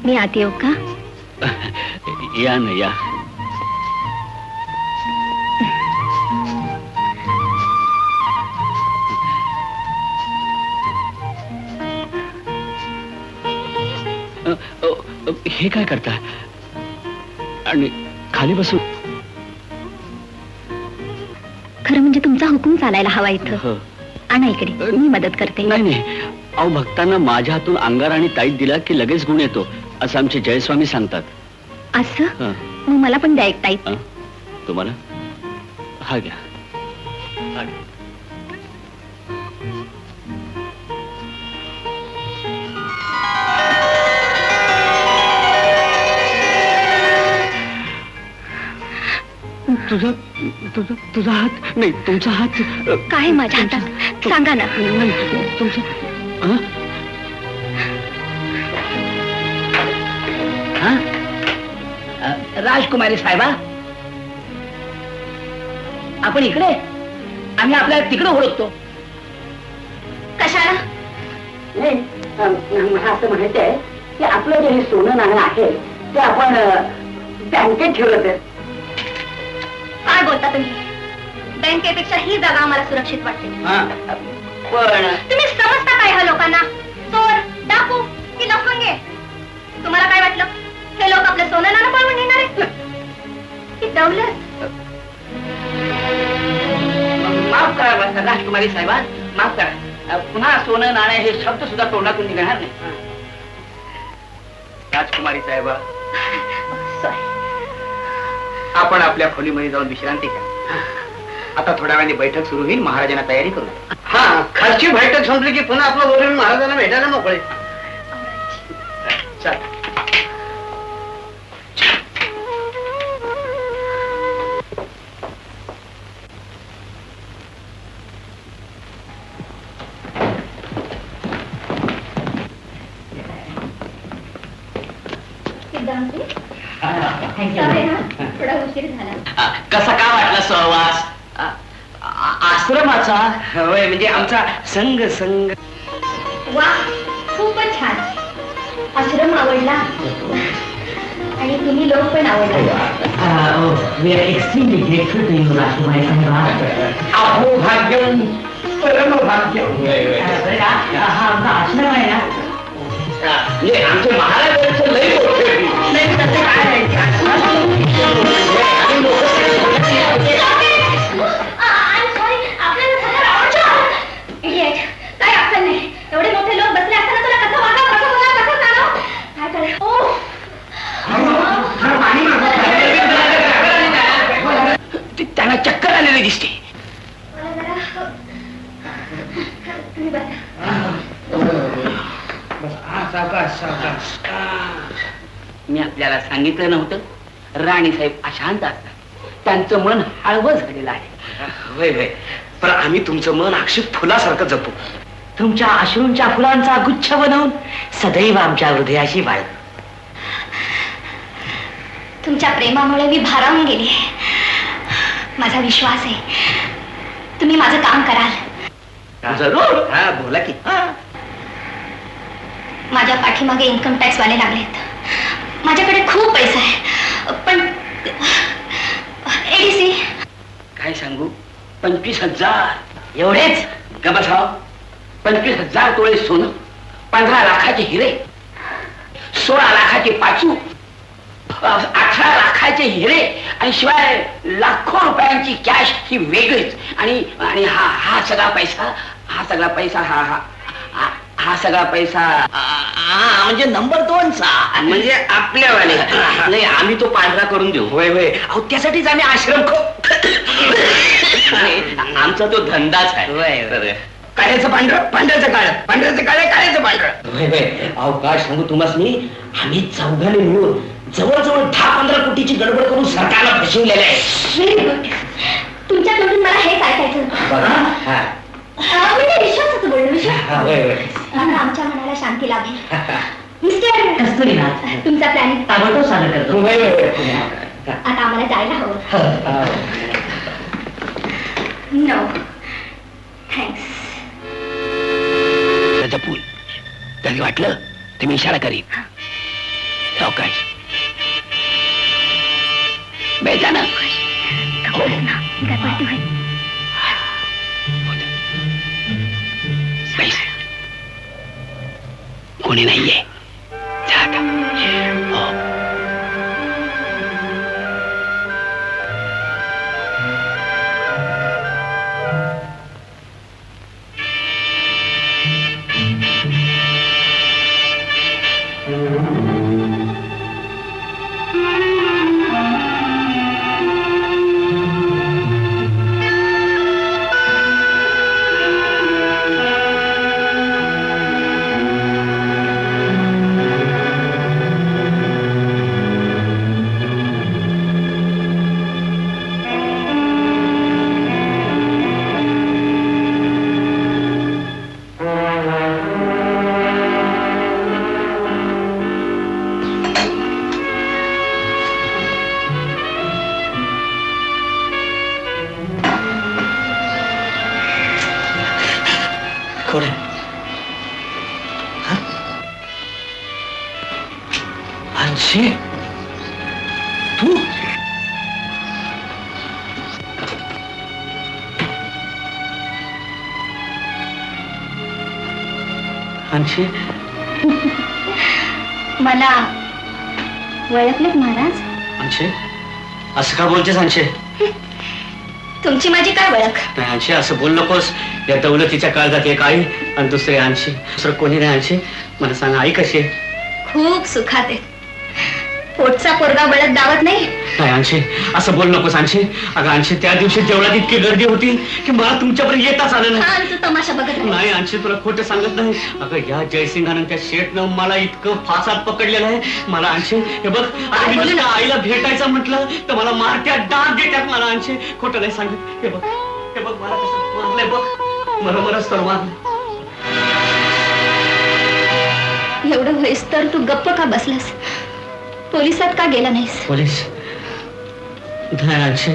मी आत येऊ का? या ना या. हे काय करता? आणि खाली बसून? खरं म्हणजे तुमचा हुकूम चालायला हवा इथं. हो. आणा इकडे, मी मदत करते. नाही नाही, अहो भक्तांना माझ्या हातून अंगार आणि ताईत दिला की लगेच गुण येतो असं आमचे जयस्वामी सांगतात. असं? हं. मग मला पण द्या एक ताईत. हं? तुम्हाला हा घ्या. हा घ्या. तुझा हात नाही, तुमचा हात काय आहे माझ्या हातात? सांगा ना. नाही, तुमचा हं? राजकुमारी साहेबा, आपण इकडे? आम्ही आपल्याला तिकडे ओळखतो. कशाला? नाही, मला असं म्हणायचं आहे की आपलं जे हे सोनं नाणं आहे ते आपण बँकेत ठेवलं तर. काय बोलता तुम्ही? बँकेपेक्षा ही जागा आम्हाला सुरक्षित वाटते. पण तुम्ही समजता काय ह्या लोकांना? चोर, डाकू की लफंगे? तुम्हाला काय वाटलं हे लोक आपलं सोनं नाणं पळवून नेणार आहेत की दौलत? माफ करा राजकुमारी साहेबा, माफ करा. पुन्हा सोनं नाणं हे शब्द सुद्धा तोंडातून निघणार नाही. राजकुमारी साहेबा, आपण आपल्या खोलीमध्ये जाऊन विश्रांती घ्या. आता थोड्या वेळाने बैठक सुरू होईल. महाराजांना तयारी करू. हा, खालची बैठक संपली की पुन्हा आपलं बोलून महाराजांना भेटायला मोकळे. चल. थोडा उशीर झाला. कसा काय वाटला सहवास? आश्रमाचा होय, म्हणजे आमचा संघ. वा, खूपच छान. आश्रम आवडला आणि तुम्ही लोक पण आवडला. अहो भाग्यम, परम भाग्यम. हा आमचा आश्रम आहे ना, म्हणजे आमचे महाराज लई मोठे. नाही तसं काय नाही. काय अक्कल नाही. एवढे मोठे लोक बसले असताना तुला कसं वागा, कसं बोला, कसं चालव? काय करेल? त्यांना चक्कर आलेली दिसते. मी आपल्याला सांगितलं नव्हतं, राणी साहेब अशांत असतात. त्यांचं मन हळवं झालेलं आहे. होय होय, पण आम्ही तुमचं मन अक्षर फुलासारखं जपू. तुमच्या अश्रूंच्या फुलांचा गुच्छ बनवून सदैव आमच्या हृदयाशी बाळ. तुमच्या प्रेमामुळे मी भारावून गेली. माझा विश्वास आहे तुम्ही माझं काम कराल. जरूर. हा बोला की. माझ्या पाठीमागे इन्कम टॅक्स वाले लागलेत. माझ्याकडे खूप पैसा आहे, पण एडीसी. काय सांगू, 25,000 एवढेच? गबसाव, 25,000 तोळे सोनं, 15 लाखाचे हिरे, 16 लाखाचे पाचू, 18 लाखाचे हिरे आणि शिवाय लाखो रुपयांची कॅश ही वेगळीच. आणि हा सगळा पैसा हा सगळा पैसा म्हणजे नंबर 2चा, म्हणजे आपल्यावाले. नाही, आम्ही तो पांढरा करून देऊ. होय होय. अहो त्यासाठीच आम्ही आश्रम आमचा तो धंदाच आहे. काळ्याचं पांढरं, पांढऱ्याचं काळं, पांढऱ्याचं काळे, काळ्याचं पांढरं. अहो काय सांगू तुम्हाला, आम्ही चौघाने मिळून जवळजवळ 10-15 कोटीची गडबड करून सरकारला फसवलेलं आहे. Very good. तुमच्या तोंडून मला हेच ऐकायचं होतं. बघा हा. म्हणजे विश्वासाचं बोलणं, विश्वास. हा, होय, होय. आता आमच्या मनाला शांती लाभेल. मिस्टर कस्तुरीनाथ. तुमचा प्लॅनिंग ताबडतोब सादर करतो. होय, होय, होय. आता आम्हाला जायला हवं. No thanks. जपून तरी वाटलं ते मी इशारा करीन. सावकाश बेजा ना. गडबड होईल. बैस. कोणी नाहीये. जा आता. हो. कोण आहे? हा? अंशी तू अंशी मला ओळखलेत महाराज? अंशे असं का बोलतेस अंशे? तुमची माझी काय ओळख? नाही अंशे असं बोल नकोस. या दौलतीच्या काळजात एक आई आणि दुसरे अंशी. दुसरं कोणी नाही अंशे. मला सांग आई कशी आहे? खूप सुखात आहे. पोटचा पोरगा बळत दावत नाही. नाही अंशे असं बोल नकोस अंशे. अगं अंशे त्या दिवशी जेवणात इतकी गर्दी होती की मला तुमच्यापर्यंत येताच आलं नाही. हा, तू तमाशा बघत राहा. नाही अंशे तुला खोटं सांगत नाही. अगं या जयसिंगानं त्या शेठनं मला इतकं फासात पकडलेलं आहे. मला अंशे हे बघ आता मी नुसतं आईला भेटायचं म्हटलं तर मला मारत्या डाग देतात मला अंशे. खोटं नाही सांगत. हे बघ मला कसं मारलंय बघ. मरमरच तर मारलंय. एवढं व्हायस तर तू गप्प का बसलास? पोलिसात का गेला नाहीस? पोलीस नाही अंशे.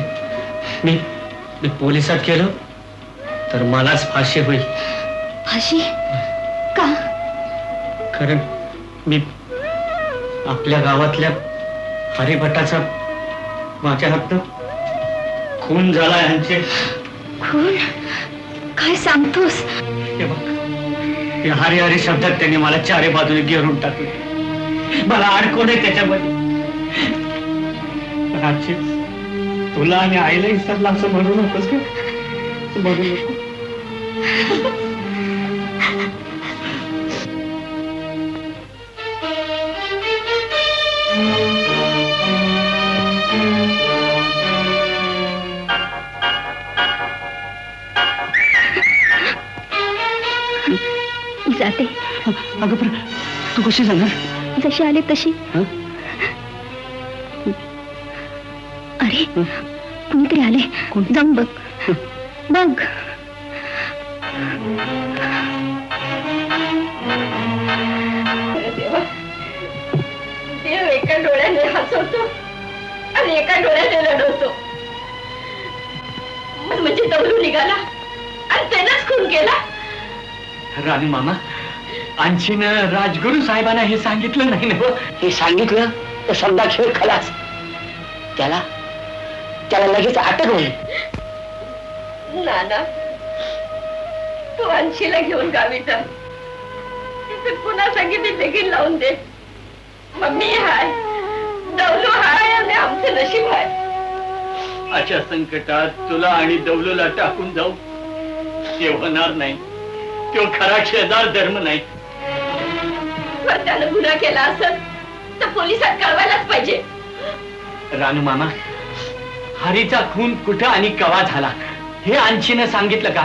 मी पोलिसात गेलो तर मलाच फाशी होईल. फाशी? का? कारण मी आपल्या गावातल्या हरिभटाचा माझ्या हातनं खून झालाय अंशे. खून? काय सांगतोस? हे बघ ते हरी हरी शब्दात त्यांनी मला चारी बाजूने घेरून टाकले. मला अडकवलंय त्याच्यामध्ये. आजची तुला आणि आईला विसरला असं म्हणू नकोस का? म्हणू नको. जाते. अगं पण तू कशी जाणार? जशी आले तशी. हं? अरे कुणीतरी आले. जाऊन बघ. बघ. देव एका डोळ्याने हसवतो आणि एका डोळ्याने रडवतो. म्हणजे दौलू निघाला आणि त्यानंच खून केला. राणी मामा अंशीनं राजगुरू साहेबांना हे सांगितलं नाही ना? हे सांगितलं तर समजा खेळ खलास. त्याला लगेच अटक होईल. नाना तू अंशीला घेऊन गावी जा. तिथे पुन्हा संगीत देखील लावून दे. मम्मी हाय, दौलू हाय आणि आमचं नशीब आहे. अशा संकटात तुला आणि दौलूला टाकून जाऊ ते होणार नाही. तो खरा शेजार धर्म नाही. जर त्यानं गुन्हा केला असेल तर पोलिसात कळवायलाच पाहिजे. रानू मामा हरीचा खून कुठं आणि कवा झाला हे अंशीनं सांगितलं का?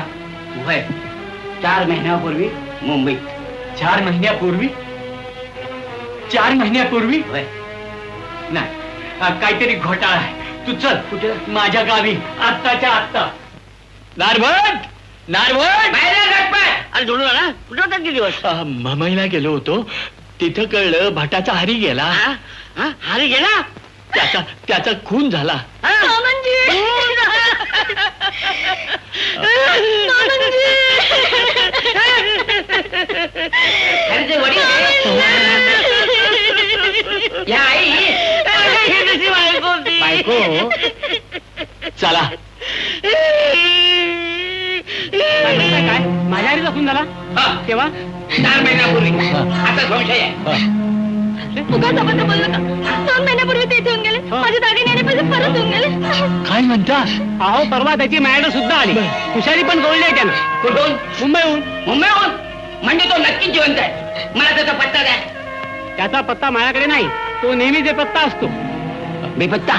होय 4 महिन्यापूर्वी मुंबईत. 4 महिन्यापूर्वी? 4 महिन्यापूर्वी? होय नाही काहीतरी घोटाळा आहे. तू चल कुठे माझ्या गावी आत्ताच्या आत्ता. नारवट नारवट आणि जोडून आला कुठे होता किती दिवस मुंबईला गेलो होतो. तिथं कळलं भटाचा हरी गेला. हरी गेला त्याचा खून झाला. हरीचे वडील या आई बायको चला. काय माझ्या आईचा खून झाला तेव्हा 4 महिन्यापूर्वी आता संशय आहे. उगाच आपण बोललो का 2 महिन्यापूर्वी ते इथे येऊन गेले माझे दागिने आणि पैसे परत येऊन गेले. काय म्हणता? अहो परवा त्याची मॅड सुद्धा आली. हुशारी पण गोळली आहे त्यानं. कुठून मुंबईहून. मुंबईहून म्हणजे तो नक्कीच जिवंत आहे. मला त्याचा पत्ता द्या. त्याचा पत्ता माझ्याकडे नाही. तो नेहमी जे पत्ता असतो. बेपत्ता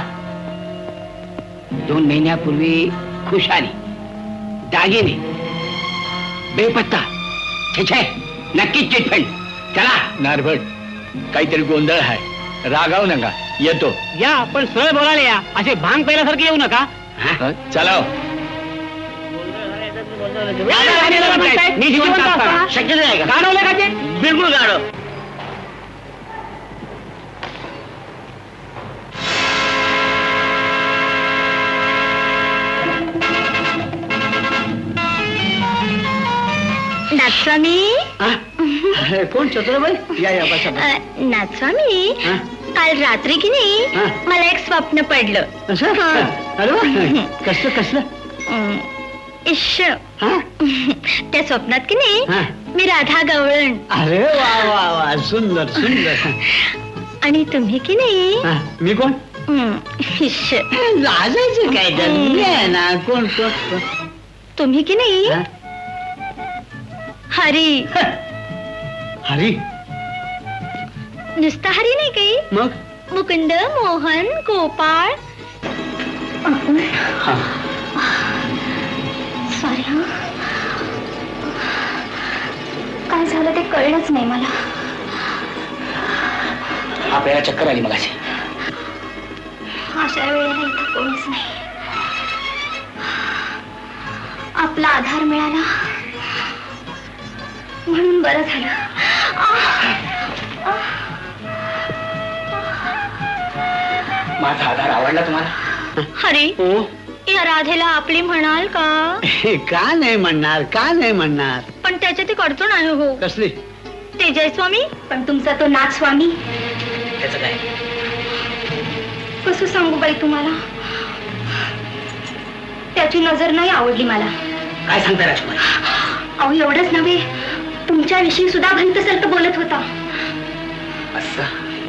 2 महिन्यापूर्वी खुशाली दागिने बेपत्ता छे नक्कीच चिटफंड. चला नारभट काहीतरी गोंधळ आहे. रागावू नका. येतो. या पण सरळ बोलायला या. असे भांग पहिल्यासारखे येऊ नका. चला. मी जिवंत असताना शक्य नाही का? गाडवलं का ते? बिलकुल गाडव. नाथस्वामी कोण चतुराबाई या बसा. नाथस्वामी काल रात्री की नाही मला एक स्वप्न पडलं. अरे कसलं इश्श त्या स्वप्नात की नाही मी राधा गवळण अरे वा वा वा सुंदर सुंदर. आणि तुम्ही की नाही मी कोण इश्श लाजायचं काय आहे ना. कोण कोण तुम्ही की नाही हरी. हरी नुसता हरी नाही काही मग मुकुंद मोहन गोपाळ. सॉरी काय झालं ते कळलंच नाही मला. आपल्याला चक्कर आली मगाशी. अशा वेळेला इथं कोणीच नाही. आपला आधार मिळाला म्हणून बरं झालं. माझा आधार आवडला तुम्हाला? हरी या राधेला आपली म्हणाल का? का नाही म्हणणार, का नाही म्हणणार. पण त्याच्यात एक अडचण आहे हो. कसली? ते जयस्वामी पण तुमचा तो नाथस्वामी. त्याचं काय? कसं सांगू बाई तुम्हाला. त्याची नजर नाही आवडली मला. काय सांगता राजकुमारी? अहो एवढंच नव्हे तुमच्याविषयी सुद्धा भंतसारखं बोलत होता. असं?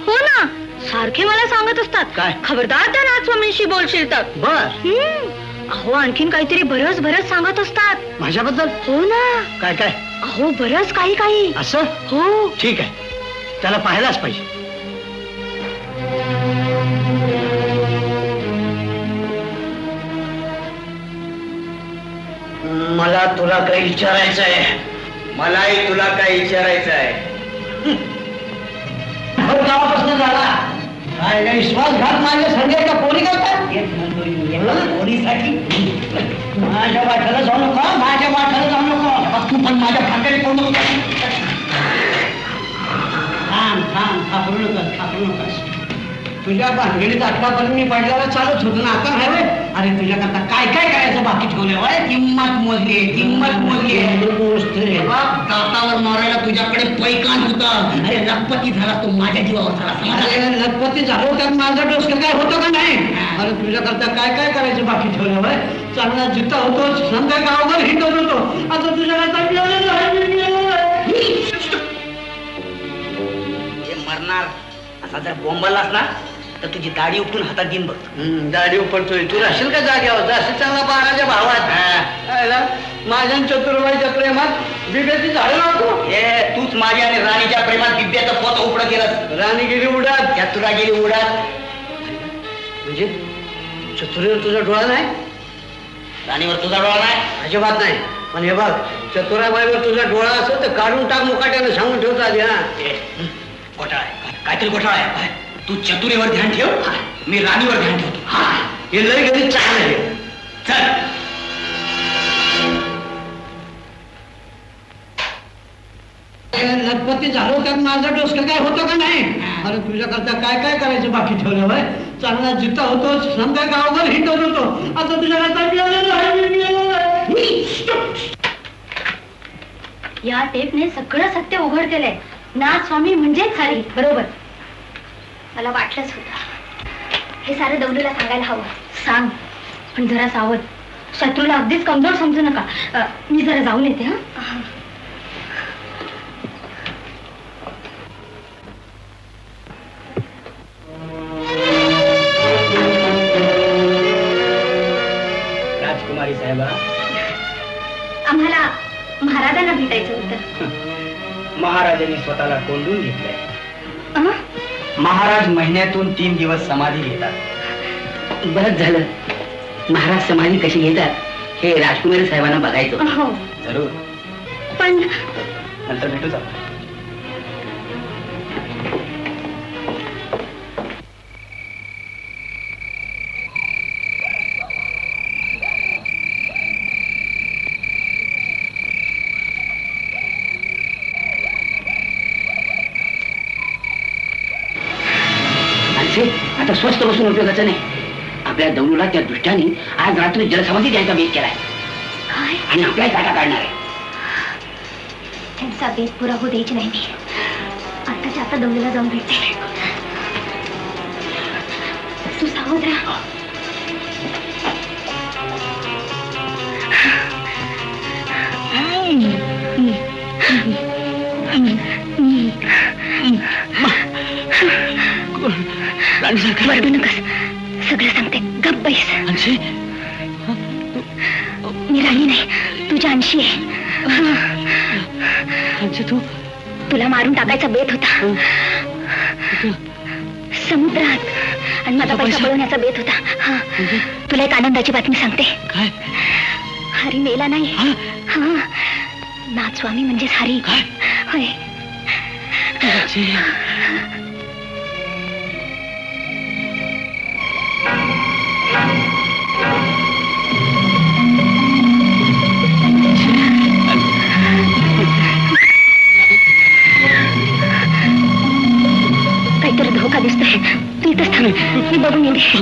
हो ना सारखे मला सांगत असतात काय? खबरदार त्या नाथस्वामींशी बोलशील तर. बर अहो आणखीन काहीतरी बरंच सांगत असतात माझ्याबद्दल. हो ना. काय काय? अहो बरंच काही असं? हो. ठीक आहे त्याला पाहायलाच पाहिजे. मला तुला काही विचारायचं आहे. मलाही तुला काय विचारायचं आहे. गावापासून झाला काय काय विश्वासघात माझ्या संगे का पोरी करतात? पोलीसाठी माझ्या वाट्याला जाऊ नका. माझ्या वाट्याला जाऊ नका. तू पण माझ्या भांड्याने पडू नको. थांबू नका. तुझ्या भानगडीत आतापर्यंत मी पडल्याला चालूच होतो ना. आता नाही व्हय? अरे तुझ्याकरता काय काय करायचं बाकी ठेवलंय वय. किंमत मोजली. दातावर मारायला तुझ्याकडे पैकान होता. अरे लखपती झाला तू माझ्या जीवावर झाला. अरे लखपती झालो त्यात माझं डोसकं काय होतं का नाही? अरे तुझ्याकरता काय काय करायचं बाकी ठेवलं वय. चांगला जिता होतो संध्या गावावर हिंडत होतो. आता तुझ्याकरता मरणार असा जर बोंबलास ना तर तुझी दाढी उपटून हातात देईन बघ. दाढी उपडतोय तू राहशील का जाग्यावर? असे चांगला बाळाच्या भावात माझ्या चतुर्बाईच्या प्रेमात बिब्याची झाडं लावतो. हे तूच माझ्या आणि राणीच्या प्रेमात दिव्याचं पोत उपडं केलं. राणी गेली उडात. तुला गेली उडात. म्हणजे चतुरीवर तुझा डोळा नाही? राणीवर तुझा डोळा नाही? अजिबात नाही. पण हे बघ चतुराबाईवर तुझा डोळा असेल तर काढून टाक मुकाट्यानं सांगून ठेवता आधी. हा घोटाळा आहे. काहीतरी घोटाळा आहे. तू चतुरेवर ध्यान ठेव, मी राणीवर ध्यान ठेवतो. हे लय गणित चांगलं आहे. चल. लखपती झालो त्यात माझं डोसकं काय होतं का नाही? अरे तुझ्याकरता काय काय करायचं बाकी ठेवलं बाय. चांगला जिता होतो, समजा गावभर हिंडत होतो. आता तुझ्याकरता या टेपने सगळं सत्य उघड केलंय. नाथ स्वामी म्हणजेच हरी. बरोबर, मला वाटलंच होतं. हे सारं दौलूला सांगायला हवं. सांग, पण जरा सावध. शत्रूला अगदीच कमजोर समजू नका. मी जरा जाऊन येते. हा, राजकुमारी साहेबा, आम्हाला महाराजांना भेटायचं होतं. महाराजांनी स्वतःला कोंडून घेतलंय. अहं? महाराज महिन्यातून 3 दिवस समाधी घेतात. बरंच झालं, महाराज समाधी कशी घेतात हे राजकुमारी साहेबांना बघायचं. हो, जरूर. पण नंतर भेटूच आपण. आता स्वस्त बसून उपयोगाचं नाही. आपल्या दौलूला त्या दृष्ट्याने आज रात्री जलसमाधी द्यायचा बेत केलाय काय? आणि आपल्या जागा काढणार आहे. त्यांचा बेत पुरा होऊ द्यायची नाही मी. आताच्या आता दौलूला जाऊन भेटते. तू सावध राहा. वरडू नकस, सगळं सांगते. गप्प बैस. मी राणी नाही, तुझ्या अंशी आहे. तुला मारून टाकायचा बेत होता समुद्रात, आणि माझा पैसा पळवण्याचा बेत होता. हा, तुला एक आनंदाची बातमी सांगते. हरी मेला नाही. हा, नाथ स्वामी म्हणजेच हरी. होय. काहीतरी धोका दिसतोय. तू इथंच थांब, मी बघून येते.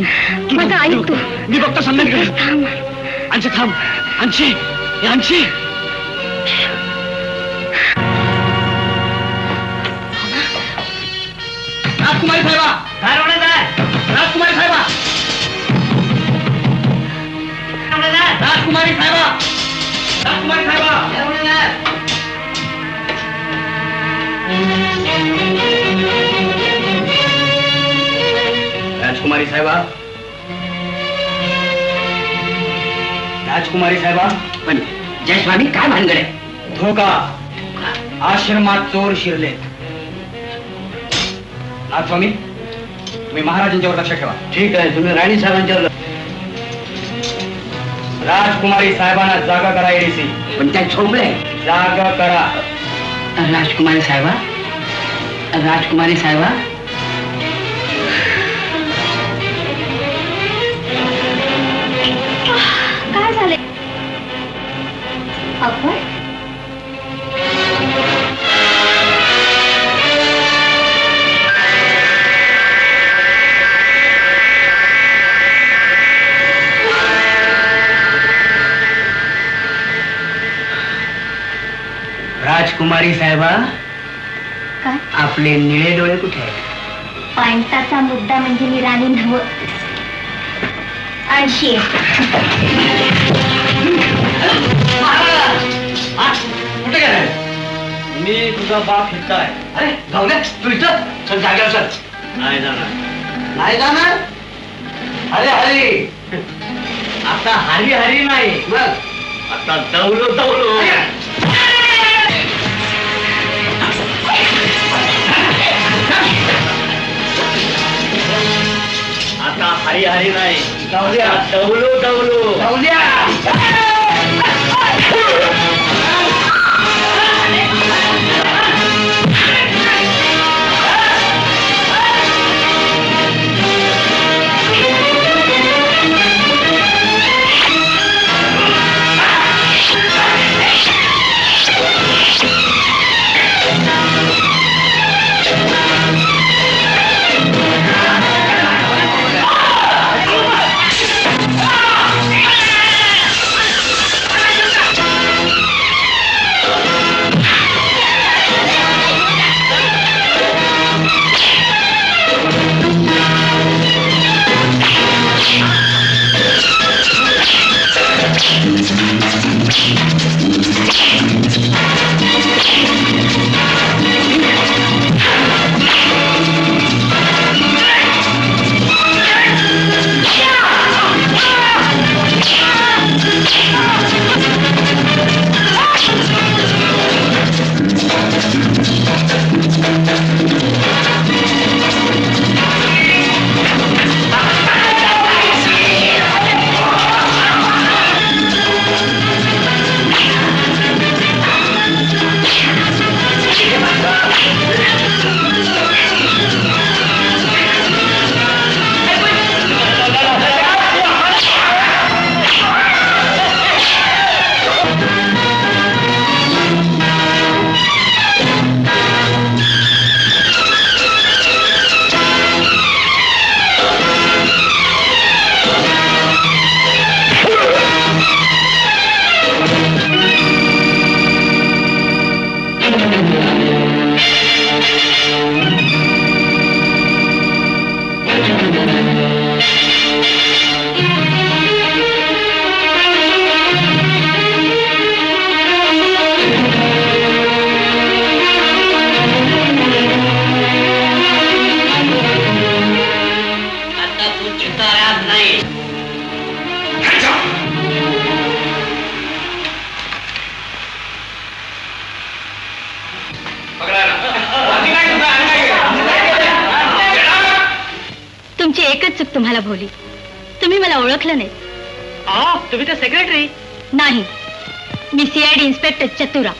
माझं ऐक तू. मी बघतो संध्याकाळी. थांब. अंशी थांब. अंशी, अंशी. राजकुमारी साहेबा, काय म्हणत आहे? राजकुमारी साहेबा, राजकुमारी साहेबा, राजकुमारी साहेबा. राजकुमारी साहेबा, राजकुमारी साहेबा. पण जयस्वामी, काय भानगड आहे? धोका. आश्रमात चोर शिरले. नाथस्वामी, तुम्ही महाराजांच्यावर लक्ष ठेवा. ठीक आहे, तुम्ही राणी साहेबांच्यावर. राजकुमारी साहेबांना जागा करा. एडीसी पण त्या झोपले. जागा करा. राजकुमारी साहेबा, राजकुमारी साहेबा. काय झाले? आपण राजकुमारी साहेबा, काय? आपले निळे डोळे कुठे आहेत? पॉइंटाचा मुद्दा म्हणजे मी राणी नव्ह, अंशी. कुठे गेलाय? मी तुझा बाप हिता आहे. अरे जाऊ दे, तू इथं चल. जागेवर चल. नाही जाणार. नाही जाणार? अरे हरी, आता हरी हरी नाही, बघ. आता दौलो दौलो. आता हरी हरी नाही, जाऊ द्या. दौलो दौलो. जाऊ द्या. तुम्हाला भोवली. तुम्ही मला ओळखलं नाही. तुम्ही तर सेक्रेटरी. नाही, मी सीआयडी इन्स्पेक्टर चतुरा.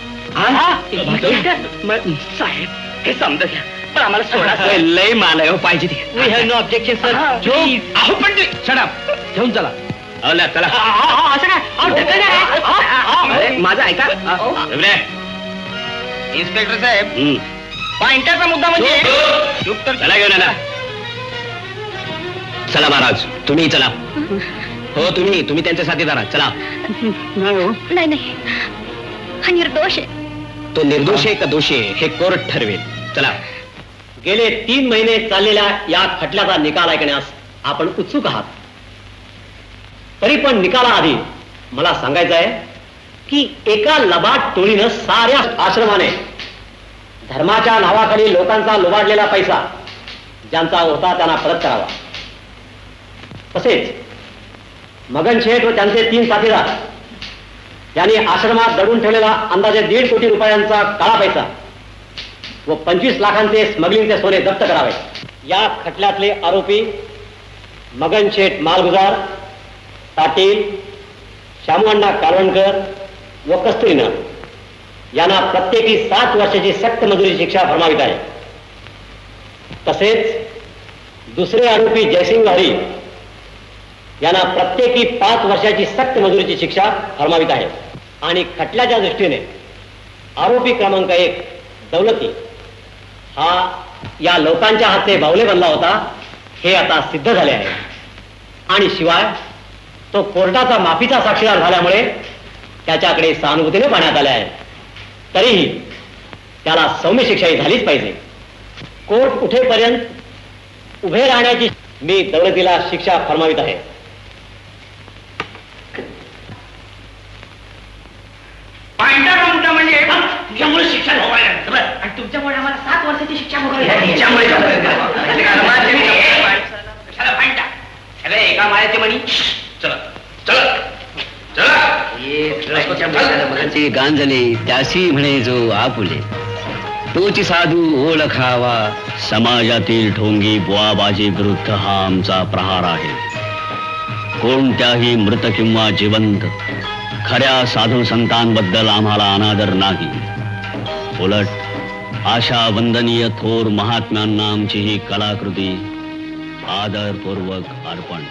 साहेब हे समजा घ्या, पण आम्हाला सोडा. लय माल पाहिजे ते. We have no objection sir. अहो पण ते शडप घेऊन चला. चला. असं काय माझं ऐका इन्स्पेक्टर साहेब. पॉइंटरचा मुद्दा म्हणजे चला घेऊन आला. चला महाराज, तुम्ही चला. हो तुम्ही त्यांच्या साथीदार आहात. चला. नाही नाही, हा निर्दोष आहे. तो निर्दोष आहे का दोषी आहे हे कोर्ट ठरवेल. चला. गेले 3 महिने चाललेल्या या खटल्याचा निकाल ऐकण्यास आपण उत्सुक आहात. तरी पण निकालाआधी मला सांगायचं आहे की एका लबाड टोळीनं साऱ्या आश्रमाने धर्माच्या नावाखाली लोकांचा लुबाडलेला पैसा ज्यांचा होता त्यांना परत करावा. तसेच मगन शेठ व त्यांचे 3 साथीदार यांनी आश्रमात दडून ठेवलेला अंदाजे 1.5 कोटी रुपयांचा काळा पैसा व 25 लाखांचे स्मगलिंगचे सोने जप्त करावे. या खटल्यातले आरोपी मगन शेठ मालगुजार, पाटील, शामू-अण्णा कालवणकर व कस्तुरीनाथ यांना प्रत्येकी 7 वर्षाची सक्त मजुरी शिक्षा फरमावित आहे. तसेच दुसरे आरोपी जयसिंग हरी यांना प्रत्येकी 5 वर्षाची सक्त मजुरीची शिक्षा फरमावित आहे. आणि खटल्याच्या दृष्टीने आरोपी क्रमांक 1 दौलती हा या लोकांच्या हातचे बावले बनला होता हे आता सिद्ध झाले आहे. आणि शिवाय तो कोर्टाचा माफीचा साक्षीदार झाल्यामुळे त्याच्याकडे सहानुभूतीने पाहण्यात आले आहे. तरीही त्याला सौम्य शिक्षाही झालीच पाहिजे. कोर्ट उठेपर्यंत उभे राहण्याची मी दौलतीला शिक्षा फरमावित आहे. म्हणजे तुमच्यामुळे शिक्षा भोगायला आणि तुमच्यामुळे आम्हाला 7 वर्षाची शिक्षा सगळे एका मायाचे म्हणी. चला चला मनाची गांजले त्याशी म्हणे जो आपुले, तोची साधू ओळखावा. समाजातील ढोंगी बुवाबाजी विरुद्ध हा आमचा प्रहार आहे. कोणत्याही मृत किंवा जिवंत खऱ्या साधू संतांबद्दल आम्हाला अनादर नाही. उलट अशा वंदनीय थोर महात्म्यांना आमची ही कलाकृती आदरपूर्वक अर्पण.